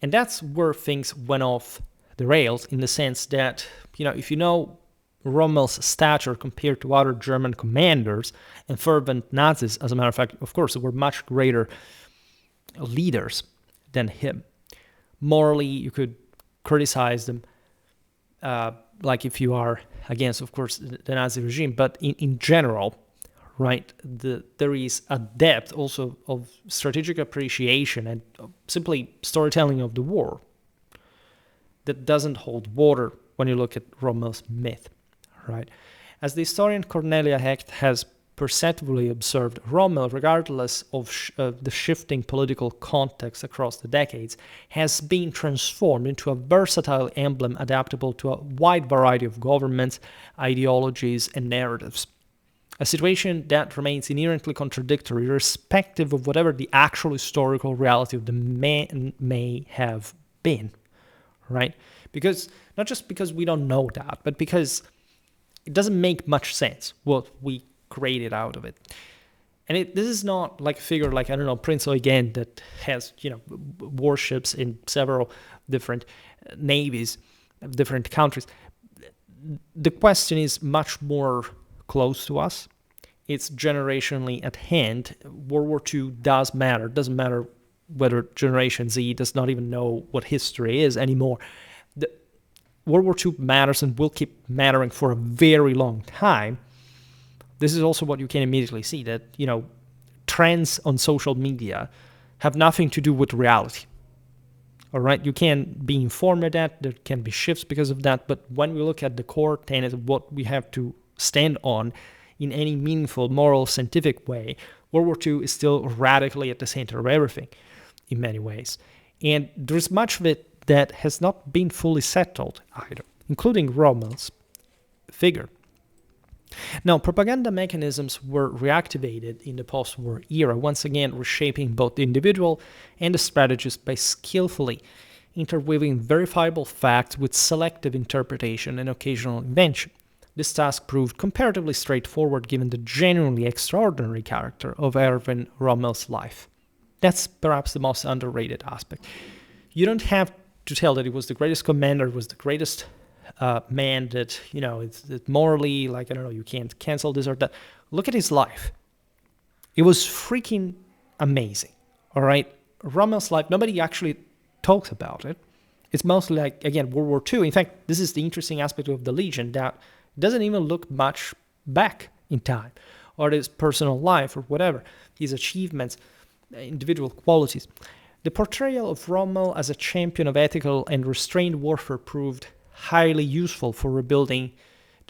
Speaker 1: And that's where things went off the rails, in the sense that, if you know Rommel's stature compared to other German commanders and fervent Nazis, as a matter of fact, of course, there were much greater leaders than him. Morally, you could criticize them, like if you are against, of course, the Nazi regime, but in general, right, there is a depth also of strategic appreciation and simply storytelling of the war that doesn't hold water when you look at Rommel's myth, right? As the historian Cornelia Hecht has perceptibly observed, Rommel, regardless of the shifting political context across the decades, has been transformed into a versatile emblem adaptable to a wide variety of governments, ideologies, and narratives. A situation that remains inherently contradictory, irrespective of whatever the actual historical reality of the man may have been, right? Because, not just because we don't know that, but because it doesn't make much sense what we created out of it. And this is not like a figure like, I don't know, Prince Eugen that has, warships in several different navies, different countries. The question is much more close to us. It's generationally at hand. World War II does matter. It doesn't matter whether Generation Z does not even know what history is anymore. World War II matters and will keep mattering for a very long time. This is also what you can immediately see, that, trends on social media have nothing to do with reality. All right, you can be informed of that. There can be shifts because of that. But when we look at the core tenet of what we have to stand on in any meaningful, moral, scientific way, World War II is still radically at the center of everything in many ways. And there's much of it that has not been fully settled either, including Rommel's figure. Now, propaganda mechanisms were reactivated in the post-war era, once again reshaping both the individual and the strategist by skillfully interweaving verifiable facts with selective interpretation and occasional invention. This task proved comparatively straightforward given the genuinely extraordinary character of Erwin Rommel's life. That's perhaps the most underrated aspect. You don't have to tell that he was the greatest commander, was the greatest man that, it's morally, like, I don't know, you can't cancel this or that. Look at his life. It was freaking amazing, all right? Rommel's life, nobody actually talks about it. It's mostly like, again, World War II. In fact, this is the interesting aspect of the Legion, that it doesn't even look much back in time, or his personal life, or whatever, his achievements, individual qualities. The portrayal of Rommel as a champion of ethical and restrained warfare proved highly useful for the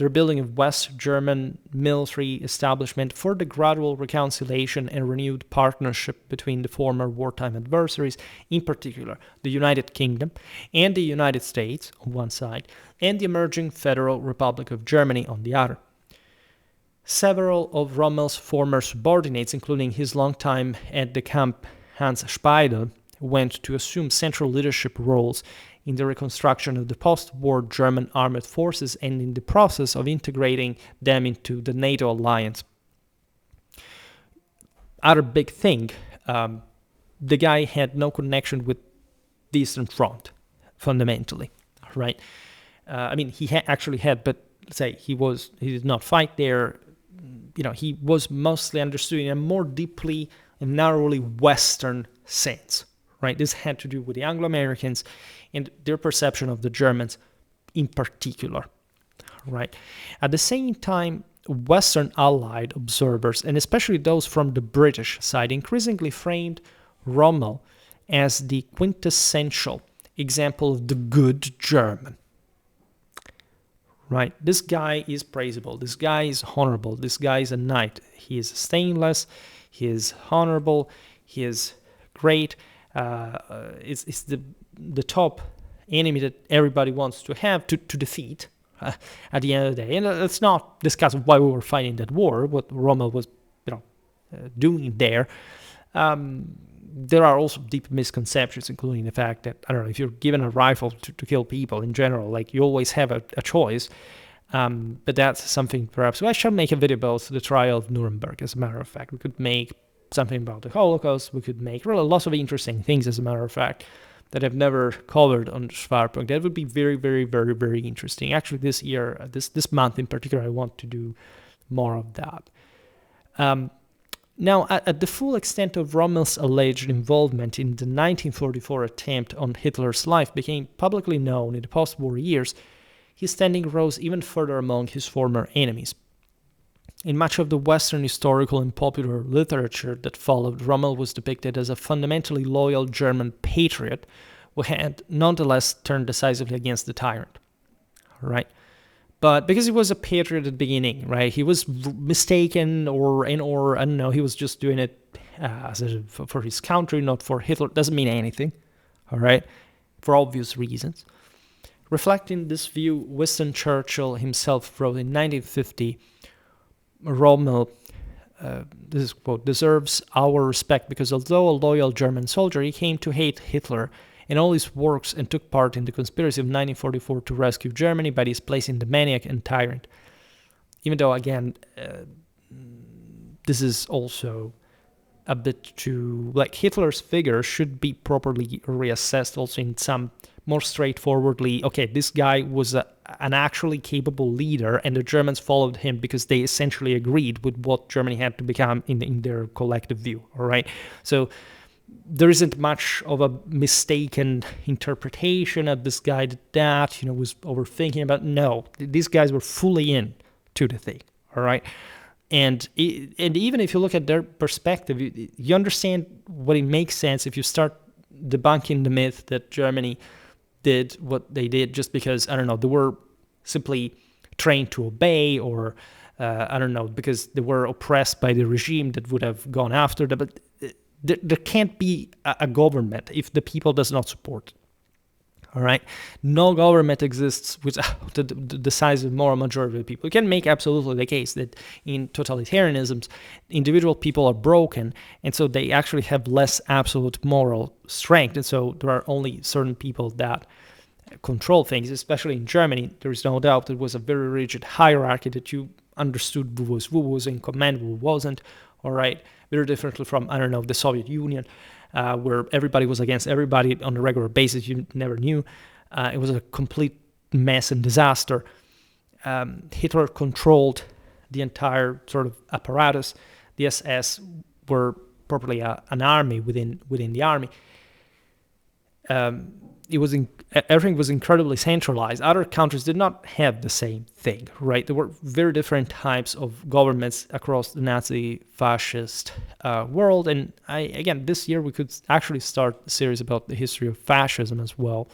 Speaker 1: rebuilding of West German military establishment, for the gradual reconciliation and renewed partnership between the former wartime adversaries, in particular the United Kingdom and the United States on one side, and the emerging Federal Republic of Germany on the other. Several of Rommel's former subordinates, including his longtime aide-de-camp Hans Speidel, went to assume central leadership roles in the reconstruction of the post-war German armed forces and in the process of integrating them into the NATO alliance. Other big thing, the guy had no connection with the Eastern Front, fundamentally, right? He actually had, but say he did not fight there. He was mostly understood in a more deeply and narrowly Western sense, right? This had to do with the Anglo-Americans and their perception of the Germans in particular, right? At the same time, Western Allied observers, and especially those from the British side, increasingly framed Rommel as the quintessential example of the good German, right? This guy is praisable. This guy is honorable. This guy is a knight. He is stainless. He is honorable. He is great. It's the top enemy that everybody wants to have to defeat at the end of the day. And let's not discuss why we were fighting that war, what Rommel was doing there. There are also deep misconceptions, including the fact that, I don't know, if you're given a rifle to kill people in general, like, you always have a choice. But that's something perhaps I shall make a video about the trial of Nuremberg, as a matter of fact. We could make something about the Holocaust. We could make really lots of interesting things, as a matter of fact, that I've never covered on Schwerpunkt. That would be very, very, very, very interesting. Actually, this year, this month in particular, I want to do more of that. Now, at the full extent of Rommel's alleged involvement in the 1944 attempt on Hitler's life became publicly known in the post-war years, his standing rose even further among his former enemies. In much of the Western historical and popular literature that followed, Rommel was depicted as a fundamentally loyal German patriot who had nonetheless turned decisively against the tyrant, right? But because he was a patriot at the beginning, right, he was mistaken or I don't know, he was just doing it for his country, not for Hitler. Doesn't mean anything, all right, for obvious reasons. Reflecting this view, Winston Churchill himself wrote in 1950, Rommel, this is quote, deserves our respect because although a loyal German soldier, he came to hate Hitler and all his works and took part in the conspiracy of 1944 to rescue Germany by displacing the maniac and tyrant. Even though, again, this is also a bit too, like, Hitler's figure should be properly reassessed also in some more straightforwardly, okay, this guy was an actually capable leader and the Germans followed him because they essentially agreed with what Germany had to become in their collective view, all right? So there isn't much of a mistaken interpretation of this guy that, was overthinking about. No, these guys were fully in to the thing, all right? And even if you look at their perspective, you understand what it makes sense if you start debunking the myth that Germany did what they did just because, I don't know, they were simply trained to obey or, I don't know, because they were oppressed by the regime that would have gone after them. But there can't be a government if the people does not support it, All right, no government exists without the decisive moral majority of people. You can make absolutely the case that in totalitarianisms, individual people are broken, and so they actually have less absolute moral strength, and so there are only certain people that control things. Especially in Germany, there is no doubt it was a very rigid hierarchy that you understood who was in command, who wasn't. All right, very differently from, I don't know, the Soviet Union, where everybody was against everybody on a regular basis. You never knew. It was a complete mess and disaster. Hitler controlled the entire sort of apparatus. The SS were properly an army within the army. Everything was incredibly centralized. Other countries did not have the same thing, right? There were very different types of governments across the Nazi fascist world. And again, this year we could actually start a series about the history of fascism as well.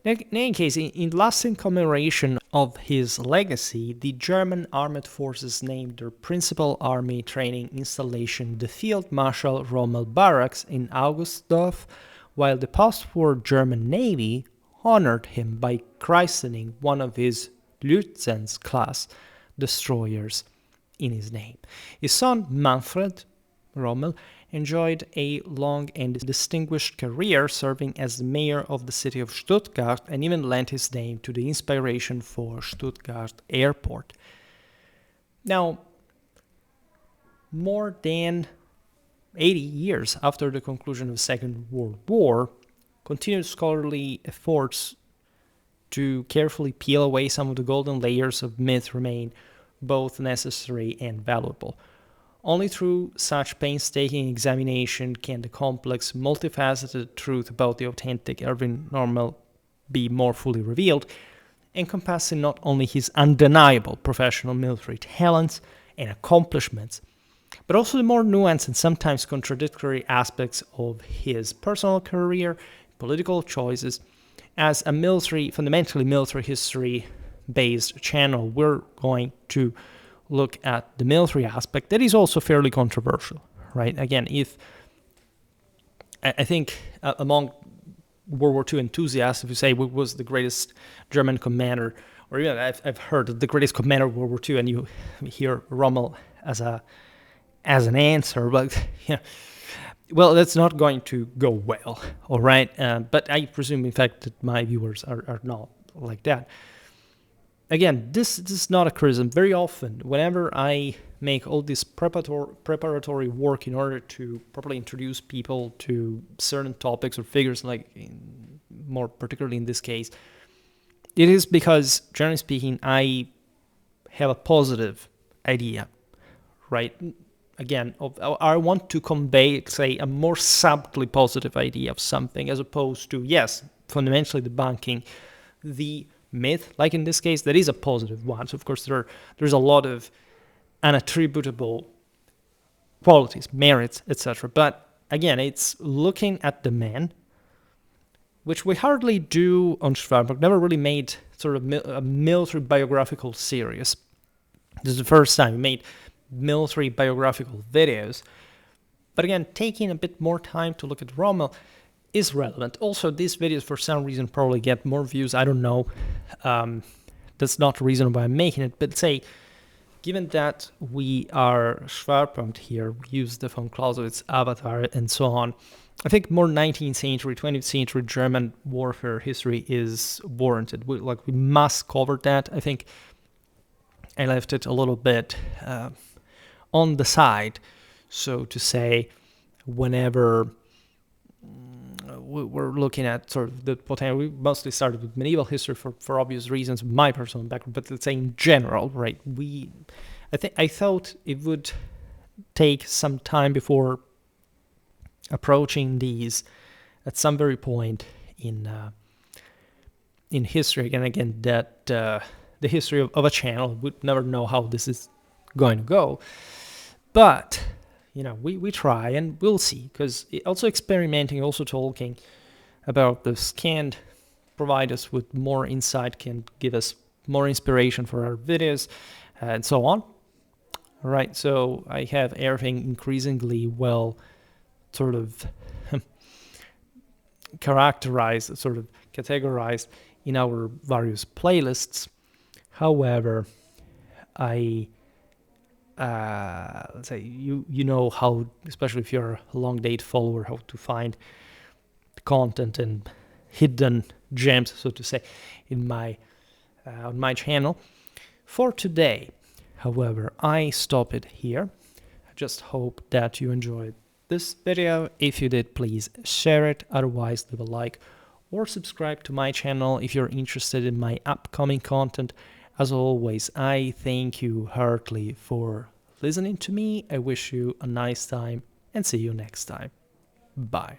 Speaker 1: In any case, in lasting commemoration of his legacy, the German armed forces named their principal army training installation the Field Marshal Rommel Barracks in Augustdorf, while the post-war German Navy honored him by christening one of his Lütjens-class destroyers in his name. His son Manfred Rommel enjoyed a long and distinguished career serving as the mayor of the city of Stuttgart, and even lent his name to the inspiration for Stuttgart Airport. Now, more than 80 years after the conclusion of the Second World War, continued scholarly efforts to carefully peel away some of the golden layers of myth remain both necessary and valuable. Only through such painstaking examination can the complex, multifaceted truth about the authentic Erwin Rommel be more fully revealed, encompassing not only his undeniable professional military talents and accomplishments, but also the more nuanced and sometimes contradictory aspects of his personal career, political choices. As a fundamentally military history-based channel, we're going to look at the military aspect that is also fairly controversial, right? Again, I think among World War II enthusiasts, if you say what was the greatest German commander, or even I've heard the greatest commander of World War II, and you hear Rommel as an answer, but well, that's not going to go well, all right? But I presume, in fact, that my viewers are not like that. Again, this is not a criticism. Very often, whenever I make all this preparatory work in order to properly introduce people to certain topics or figures, like more particularly in this case, it is because, generally speaking, I have a positive idea, right? Again, I want to convey, say, a more subtly positive idea of something, as opposed to, yes, fundamentally debunking the myth, like in this case, that is a positive one. So, of course, there's a lot of unattributable qualities, merits, etc. But, again, it's looking at the man, which we hardly do on Schwerpunkt. Never really made sort of a military biographical series. This is the first time we made military biographical videos. But again, taking a bit more time to look at Rommel is relevant. Also, these videos, for some reason, probably get more views. I don't know. That's not the reason why I'm making it. But say, given that we are Schwerpunkt here, we use the von Clausewitz avatar and so on, I think more 19th century, 20th century German warfare history is warranted. We must cover that. I think I left it a little bit on the side, so to say, whenever we're looking at sort of the potential. We mostly started with medieval history for obvious reasons, my personal background, but let's say in general, right? I thought it would take some time before approaching these at some very point in history. Again, that the history of a channel, would never know how this is going to go. But, we try and we'll see, because also experimenting, also talking about this can provide us with more insight, can give us more inspiration for our videos, and so on. All right, so I have everything increasingly well sort of characterized, sort of categorized in our various playlists. However, I let's say you know how, especially if you're a long date follower, how to find content and hidden gems, so to say, in my on my channel. For today, however, I stop it here. I just hope that you enjoyed this video. If you did, please share it. Otherwise, leave a like or subscribe to my channel if you're interested in my upcoming content. As always, I thank you heartily for listening to me. I wish you a nice time and see you next time. Bye.